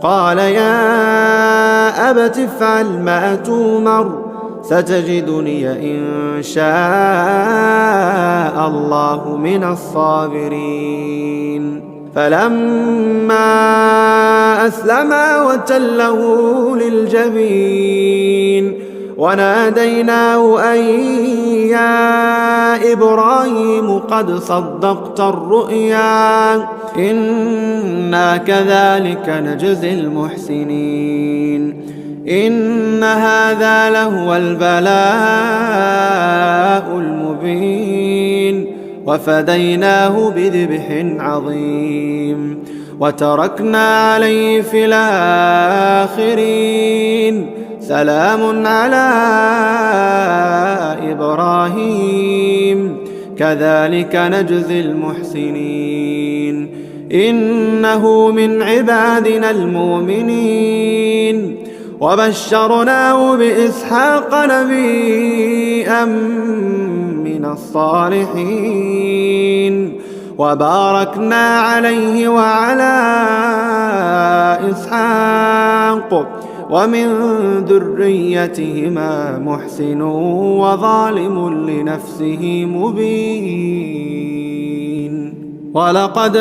[SPEAKER 1] قال يا أبت افعل ما تؤمر ستجدني إن شاء الله من الصابرين. فلما أسلما وتله للجبين وناديناه أن يا إبراهيم قد صدقت الرؤيا إنا كذلك نجزي المحسنين إن هذا لهو البلاء المبين وفديناه بذبح عظيم وتركنا عليه في الآخرين سلام على إبراهيم كذلك نجزي المحسنين إنه من عبادنا المؤمنين وبشرناه بإسحاق نبيا من الصالحين وباركنا عليه وعلى إسحاق ومن ذريتهما محسن وظالم لنفسه مبين. ولقد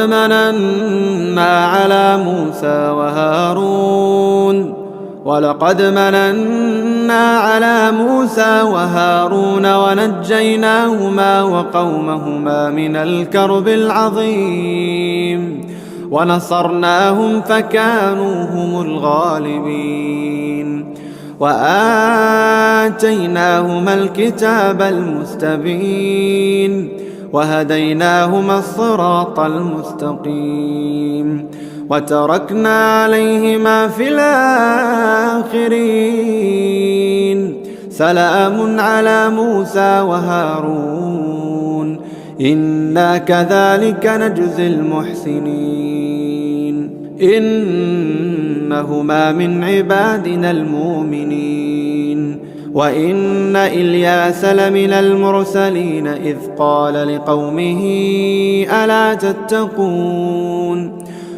[SPEAKER 1] مننا على موسى وهارون ونجيناهما وقومهما من الكرب العظيم ونصرناهم فكانوا هم الغالبين وآتيناهما الكتاب المستبين وهديناهما الصراط المستقيم وتركنا عليهما في الآخرين سلام على موسى وهارون إنا كذلك نجزي المحسنين إنهما من عبادنا المؤمنين. وإن إلياس لمن المرسلين إذ قال لقومه ألا تتقون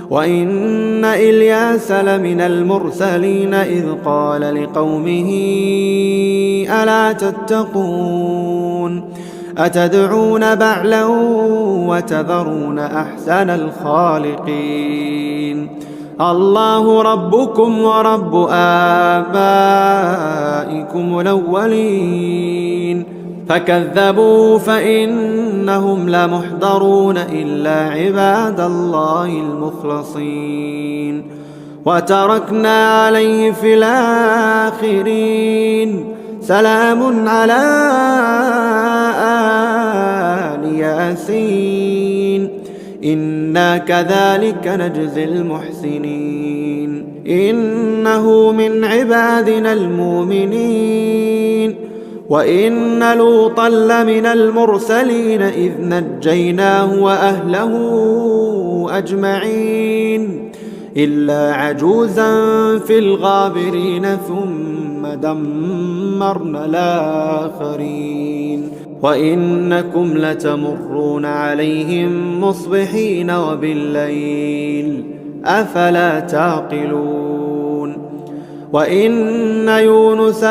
[SPEAKER 1] وإن إلياس لمن المرسلين إذ قال لقومه ألا تتقون أتدعون بعلا وتذرون أحسن الخالقين الله ربكم ورب آبائكم الأولين فكذبوا فإنهم لمحضرون إلا عباد الله المخلصين وتركنا عليه في الآخرين سلام على آل ياسين إنا كذلك نجزي المحسنين إنه من عبادنا المؤمنين. وإن لوطا لمن المرسلين إذ نجيناه وأهله أجمعين إلا عجوزا في الغابرين ثم دمرنا الآخرين وإنكم لتمرون عليهم مصبحين وبالليل أفلا تعقلون. وإن يونس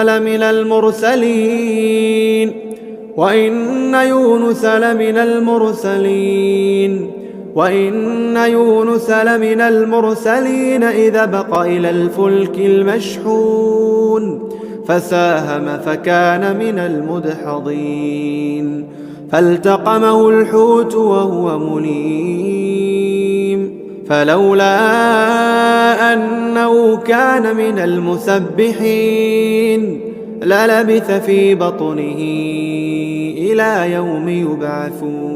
[SPEAKER 1] لمن المرسلين إذا بق إلى الفلك المشحون فساهم فكان من المدحضين فالتقمه الحوت وهو مليم فلولا أنه كان من المسبحين للبث في بطنه إلى يوم يبعثون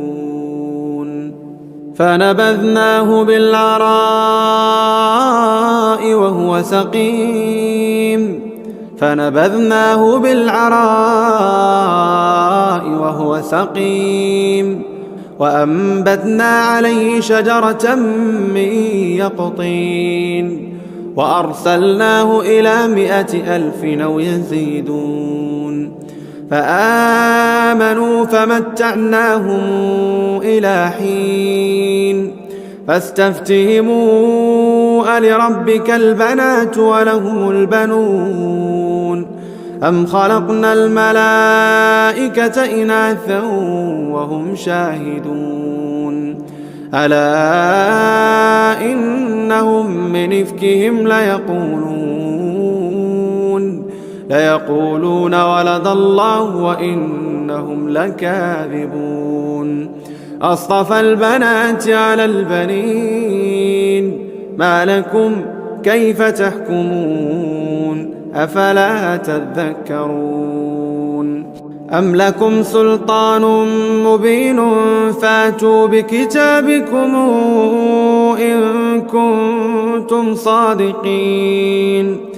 [SPEAKER 1] فنبذناه بالعراء وهو سقيم وأنبتنا عليه شجرة من يقطين وأرسلناه إلى 100,000 أو يزيدون فآمنوا فمتعناهم إلى حين فاستفتهموا ألربك البنات ولهم البنون أم خلقنا الملائكة إناثا وهم شاهدون ألا إنهم من إفكهم ليقولون ولد الله وإنهم لكاذبون أصطفى البنات على البنين ما لكم كيف تحكمون أفلا تذكرون أم لكم سلطان مبين فاتوا بكتابكم إن كنتم صادقين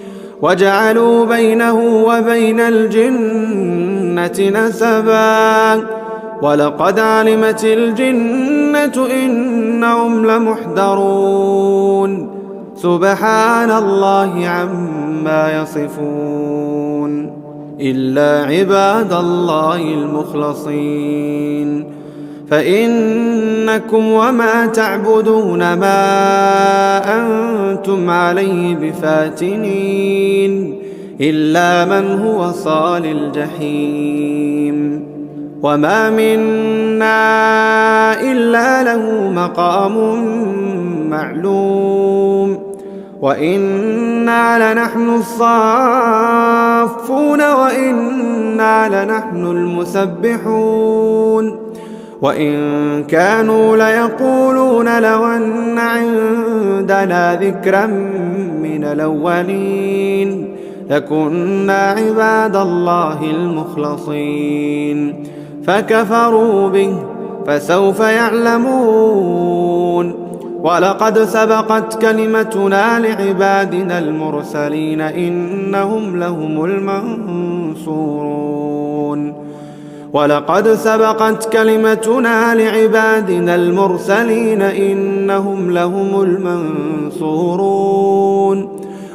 [SPEAKER 1] وجعلوا بينه وبين الجنة نسبا ولقد علمت الجنة إنهم لمحضرون سبحان الله عما يصفون إلا عباد الله المخلصين فإنكم وما تعبدون ما أنتم عليه بفاتنين إلا من هو صال الجحيم وما منا إلا له مقام معلوم وإنا لنحن الصافون وإنا لنحن المسبحون وإن كانوا ليقولون لو أن عندنا ذكرا من الأولين لكنا عباد الله المخلصين فكفروا به فسوف يعلمون ولقد سبقت كلمتنا لعبادنا المرسلين إنهم لهم المنصورون ولقد سبقت كلمتنا لعبادنا المرسلين إنهم لهم المنصورون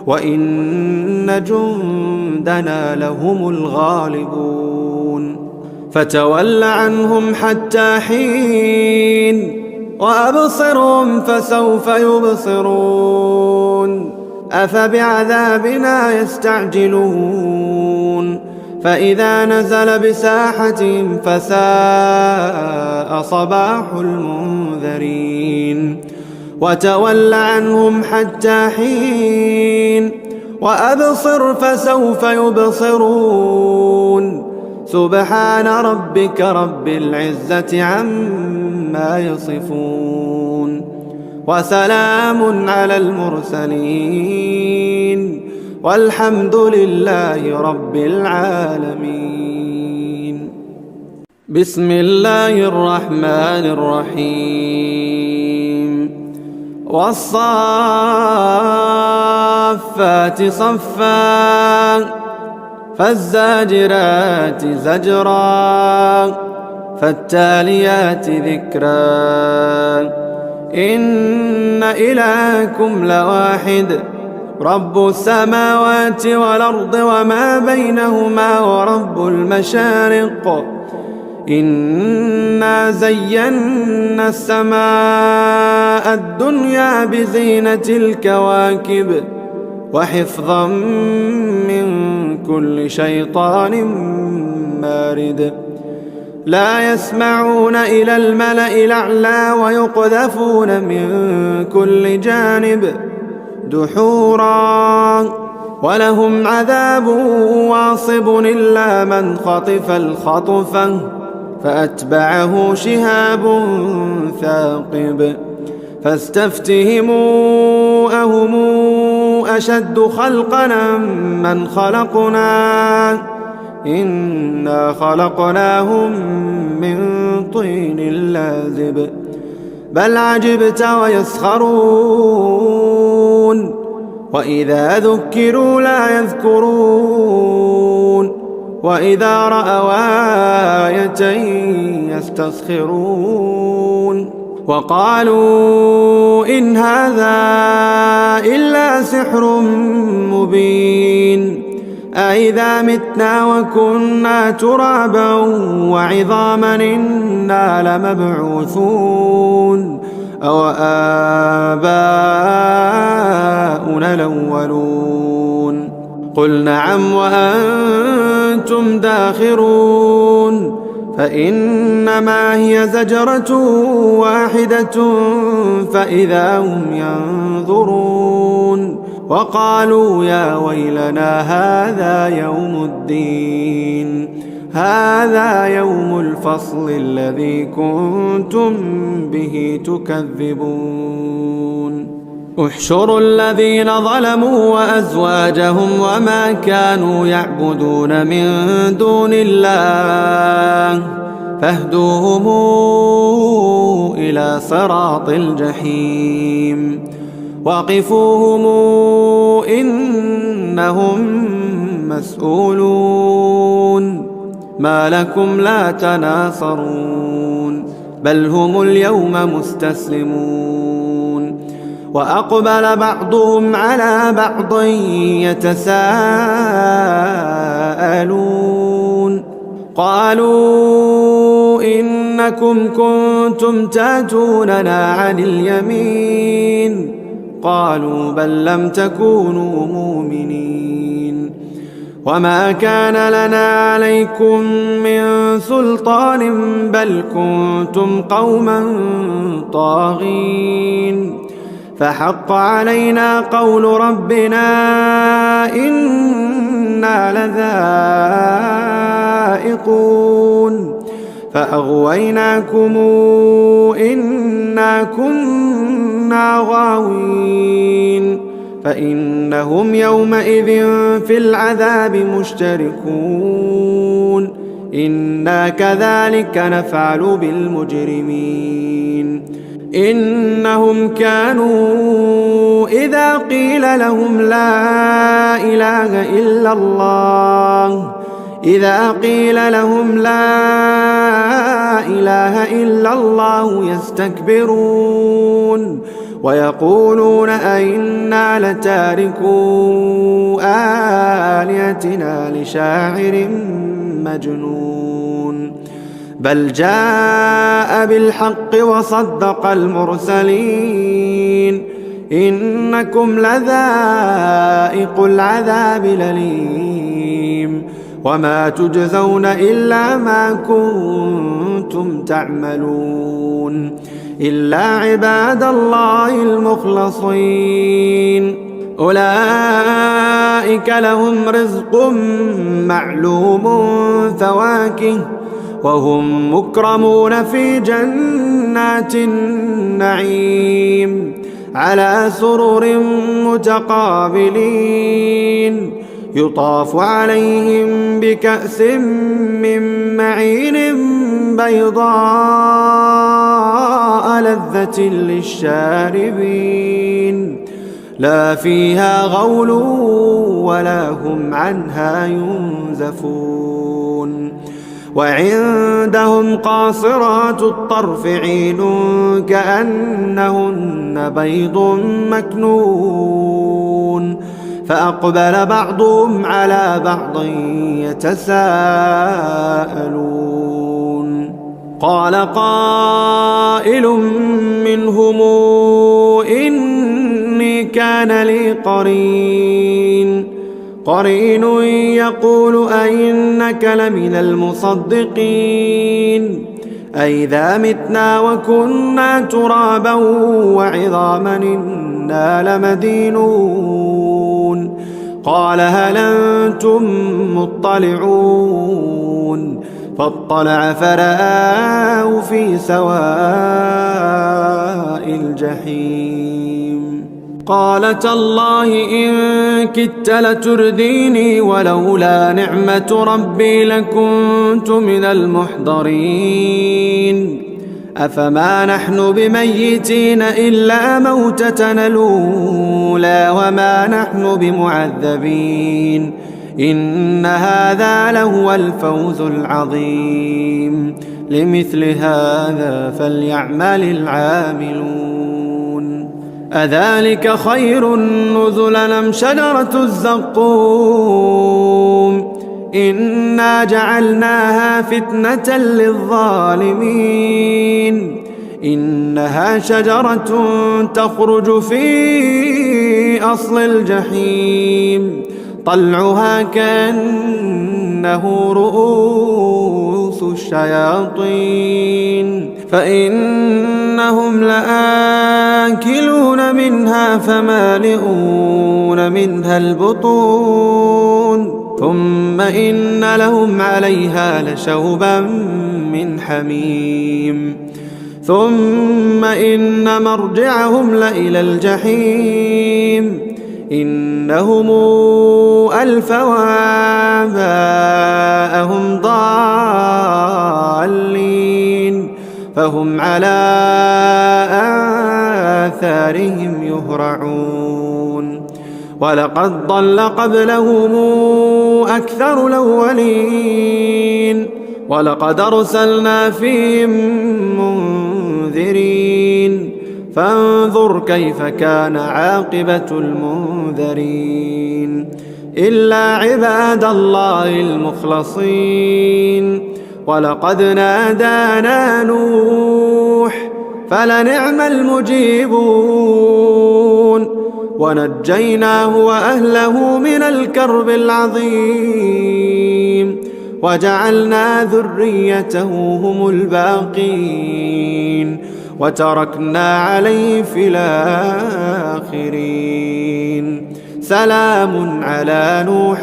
[SPEAKER 1] وإن جندنا لهم الغالبون فتول عنهم حتى حين وأبصرهم فسوف يبصرون أفبعذابنا يستعجلون فإذا نزل بساحتهم فساء صباح المنذرين وتول عنهم حتى حين وأبصر فسوف يبصرون سبحان ربك رب العزة عما يصفون وسلام على المرسلين والحمد لله رب العالمين. بسم الله الرحمن الرحيم والصافات صفا فالزاجرات زجرا فالتاليات ذكرا إن إلهكم لواحد رب السماوات والأرض وما بينهما ورب المشارق إنا زينا السماء الدنيا بزينة الكواكب وحفظا من كل شيطان مارد لا يسمعون إلى الملأ الأعلى ويقذفون من كل جانب دحورا ولهم عذاب واصب إلا من خطف الخطفة فأتبعه شهاب ثاقب فاستفتهموا أهم أشد خلقنا من خلقنا إنا خلقناهم من طين لازب بل عجبت ويسخرون وإذا ذكروا لا يذكرون وإذا رأوا آية يستسخرون وقالوا إن هذا إلا سحر مبين أإذا متنا وكنا ترابا وعظاما إنا لمبعوثون أو آباؤنا الأولون قل نعم وأنتم داخرون فإنما هي زجرة واحدة فإذا هم ينظرون وقالوا يا ويلنا هذا يوم الفصل الذي كنتم به تكذبون احشروا الذين ظلموا وأزواجهم وما كانوا يعبدون من دون الله فاهدوهم إلى صراط الجحيم وقفوهم إنهم مسؤولون ما لكم لا تناصرون بل هم اليوم مستسلمون وأقبل بعضهم على بعض يتساءلون قالوا إنكم كنتم تاتوننا عن اليمين قالوا بل لم تكونوا مؤمنين وما كان لنا عليكم من سلطان بل كنتم قوما طاغين فحق علينا قول ربنا إنا لذائقون فأغويناكم إنا كنا غاوين فإنهم يومئذ في العذاب مشتركون إنا كذلك نفعل بالمجرمين إنهم كانوا إذا قيل لهم لا إله إلا الله يستكبرون ويقولون أئنا لتاركو آلهتنا لشاعر مجنون بل جاء بالحق وصدق المرسلين إنكم لذائق العذاب الأليم وما تجزون إلا ما كنتم تعملون إلا عباد الله المخلصين أولئك لهم رزق معلوم فواكه وهم مكرمون في جنات النعيم على سرر متقابلين يطاف عليهم بكأس من معين بيضاء لذة للشاربين لا فيها غول ولا هم عنها ينزفون وعندهم قاصرات الطرف عين كأنهن بيض مكنون فأقبل بعضهم على بعض يتساءلون قال قائل منهم إني كان لي قرين يقول أئنك لمن المصدقين أئذا متنا وكنا ترابا وعظاما إنا لمدينون قال هل أنتم مطلعون فاطلع فرآه في سواء الجحيم قال تالله إن كدت لترديني ولولا نعمة ربي لكنت من المحضرين أفما نحن بميتين إلا موتتنا الأولى وما نحن بمعذبين إن هذا لهو الفوز العظيم لمثل هذا فليعمل العاملون أذلك خير نزلا أم شجرة الزقوم إنا جعلناها فتنة للظالمين إنها شجرة تخرج في أصل الجحيم طلعها كأنه رؤوس الشياطين فإنهم لآكلون منها فمالئون منها البطون ثم إن لهم عليها لشوبا من حميم ثم إن مرجعهم لإلى الجحيم إنهم ألفوا آباءهم ضالين فهم على آثارهم يهرعون ولقد ضل قبلهم أكثر الأولين ولقد أرسلنا فيهم منذرين فانظر كيف كان عاقبة المنذرين إلا عباد الله المخلصين ولقد نادانا نوح فلنعم المجيبون ونجيناه وأهله من الكرب العظيم وجعلنا ذريته هم الباقين وتركنا عليه في الآخرين سلام على نوح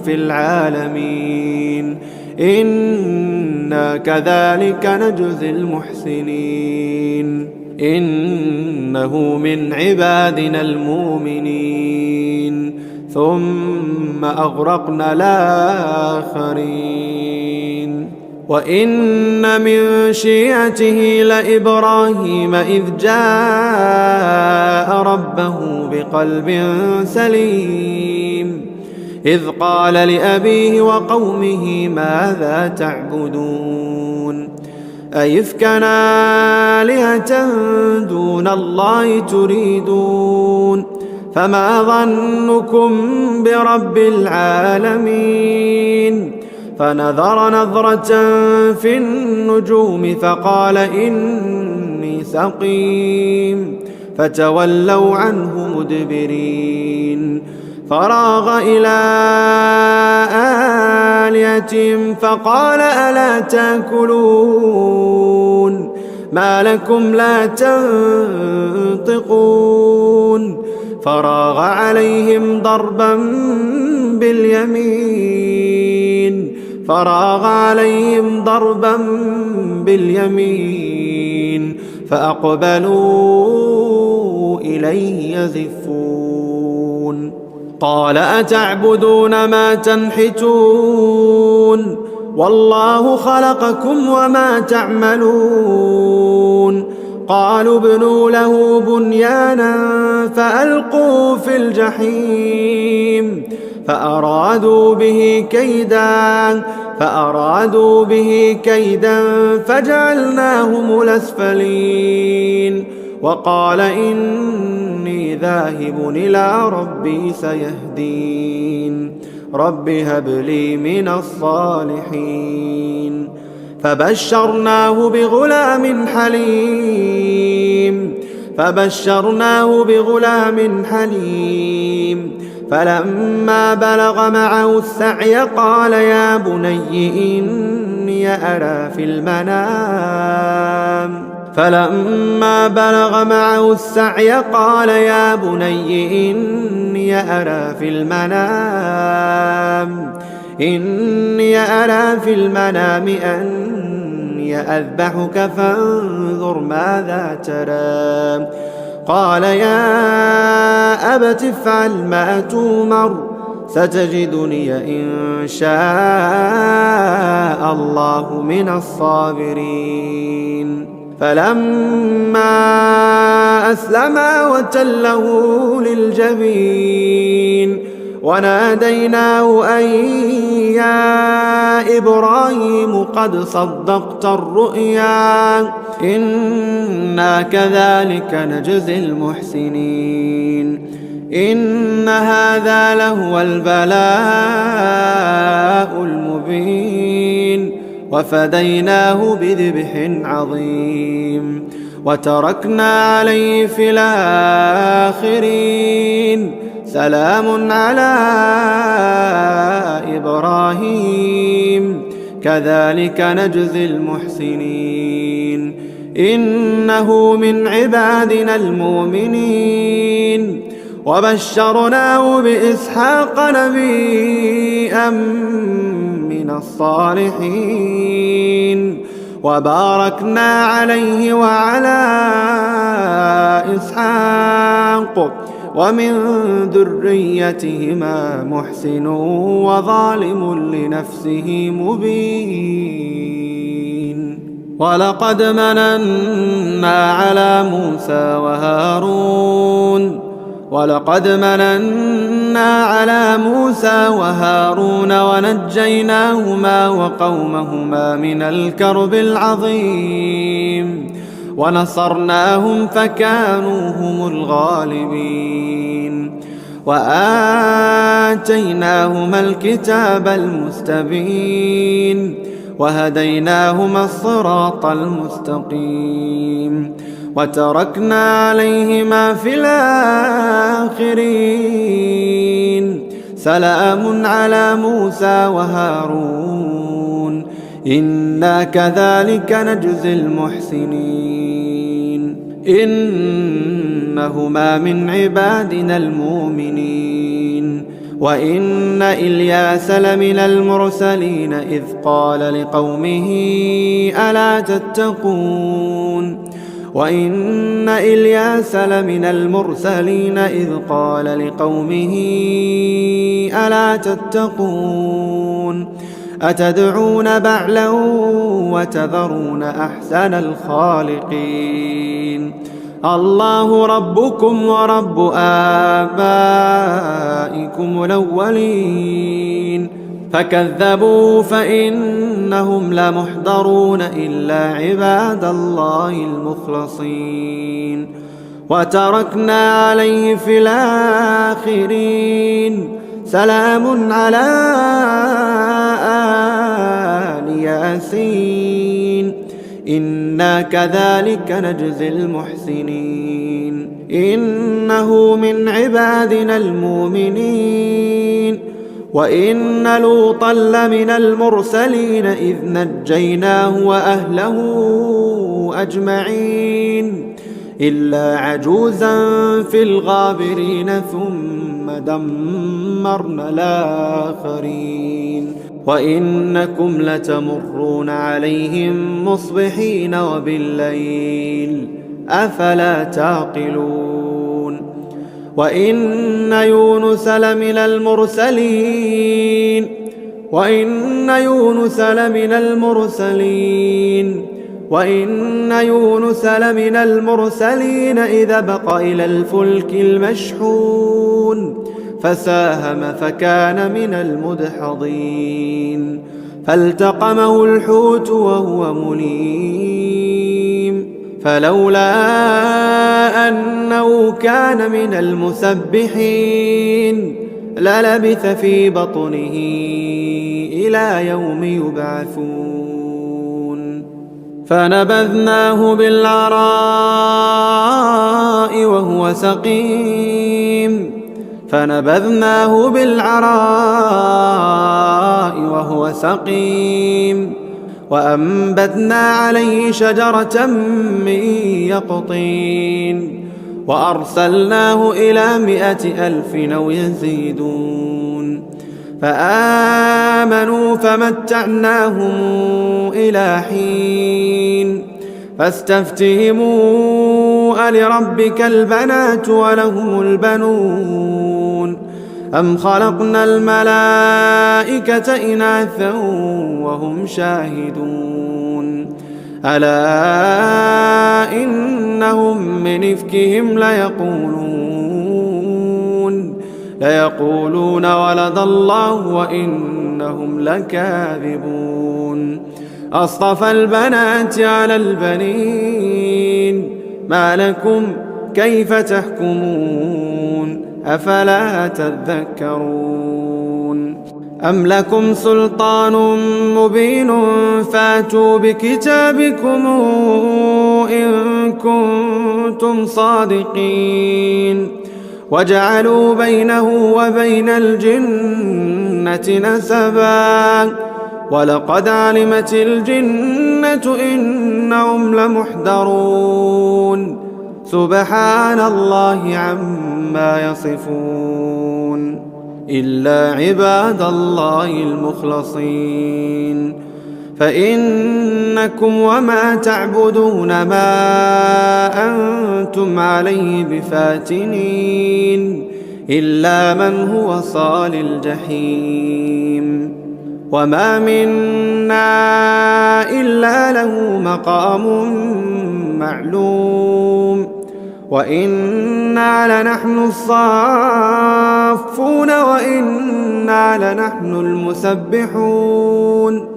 [SPEAKER 1] في العالمين إنا كذلك نجزي المحسنين إنه من عبادنا المؤمنين ثم أغرقنا الآخرين وإن من شيعته لإبراهيم إذ جاء ربه بقلب سليم إذ قال لأبيه وقومه ماذا تعبدون أئفكا آلهة دون الله تريدون فما ظنكم برب العالمين فنظر نظرة في النجوم فقال إني سقيم فتولوا عنه مدبرين فراغ إلى آلهتهم فقال ألا تأكلون ما لكم لا تنطقون فراغ عليهم ضربا باليمين فأقبلوا إليه يزفون قال أتعبدون ما تنحتون والله خلقكم وما تعملون قالوا ابنوا له بنيانا فألقوا في الجحيم فأرادوا به كيدا فجعلناهم الأسفلين وقال إني ذاهب إلى ربي سيهدين رب هب لي من الصالحين فبشرناه بغلام حليم فلما بلغ معه السعي قال يا بني إني أرى في المنام أني أذبحك فانظر ماذا ترى قال يا أبت افعل ما تؤمر ستجدني إن شاء الله من الصابرين فلما أسلما وتله للجبين وناديناه أن يا إبراهيم قد صدقت الرؤيا إنا كذلك نجزي المحسنين إن هذا لهو البلاء المبين وفديناه بذبح عظيم وتركنا عليه في الآخرين سلام على إبراهيم كذلك نجزي المحسنين إنه من عبادنا المؤمنين وبشرناه بإسحاق نبيا من الصالحين وباركنا عليه وعلى إسحاق ومن ذريتهما محسن وظالم لنفسه مبين ولقد مننا على موسى وهارون ونجيناهما وقومهما من الكرب العظيم ونصرناهم فكانوا هم الغالبين وآتيناهما الكتاب المستبين وهديناهما الصراط المستقيم وتركنا عليهما في الآخرين سلام على موسى وهارون إنا كذلك نجزي المحسنين إنهما من عبادنا المؤمنين وإن إلياس لمن المرسلين إذ قال لقومه ألا تتقون وإن إلياس لمن المرسلين إذ قال لقومه ألا تتقون أتدعون بعلا وتذرون أحسن الخالقين الله ربكم ورب آبائكم الأولين فكذبوا فإنهم لمحضرون إلا عباد الله المخلصين وتركنا عليه في الآخرين سلام على آل ياسين إنا كذلك نجزي المحسنين إنه من عبادنا المؤمنين وإن لوطا لمن المرسلين إذ نجيناه وأهله أجمعين إلا عجوزا في الغابرين ثم دمرنا الآخرين وإنكم لتمرون عليهم مصبحين وبالليل أفلا تعقلون وإن يونس لمن المرسلين إذا بق إلى الفلك المشحون فساهم فكان من المدحضين فالتقمه الحوت وهو مليم فلولا أنه كان من المسبحين للبث في بطنه إلى يوم يبعثون فنبذناه بالعراء وهو سقيم وأنبتنا عليه شجرة من يقطين وأرسلناه إلى 100,000 أو يزيدون فآمنوا فمتعناهم إلى حين فاستفتهموا ألربك البنات ولهم البنون أم خلقنا الملائكة إناثا وهم شاهدون ألا إنهم من إفكهم ليقولون ولد الله وإنهم لكاذبون أصطفى البنات على البنين ما لكم كيف تحكمون أفلا تذكرون أم لكم سلطان مبين فاتوا بكتابكم إن كنتم صادقين وجعلوا بينه وبين الجنة نسبا ولقد علمت الجنة إنهم لمحضرون سبحان الله عما يصفون إلا عباد الله المخلصين فإنكم وما تعبدون ما أنتم عليه بفاتنين إلا من هو صال الجحيم وما منا إلا له مقام معلوم وإنا لنحن الصافون وإنا لنحن المسبحون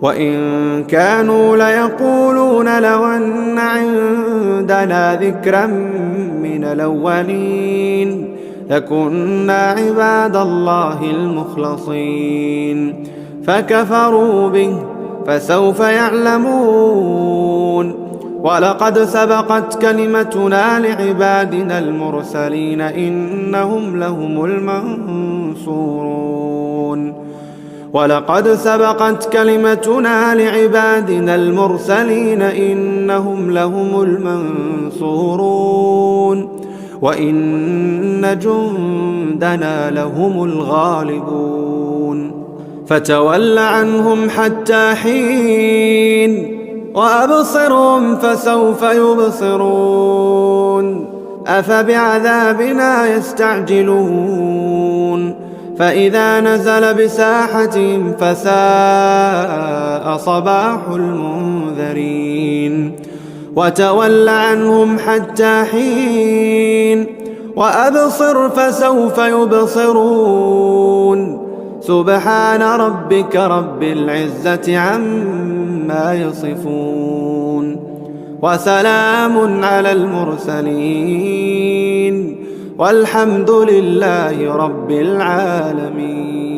[SPEAKER 1] وإن كانوا ليقولون لو أن عندنا ذكرا من الأولين لكنا عباد الله المخلصين فكفروا به فسوف يعلمون ولقد سبقت كلمتنا لعبادنا المرسلين إنهم لهم المنصورون ولقد سبقت كلمتنا لعبادنا المرسلين إنهم لهم المنصورون وإن جندنا لهم الغالبون فتول عنهم حتى حين وأبصرهم فسوف يبصرون أفبعذابنا يستعجلون فإذا نزل بساحتهم فساء صباح المنذرين وتول عنهم حتى حين وأبصر فسوف يبصرون سبحان ربك رب العزة عما يصفون وسلام على المرسلين والحمد لله رب العالمين.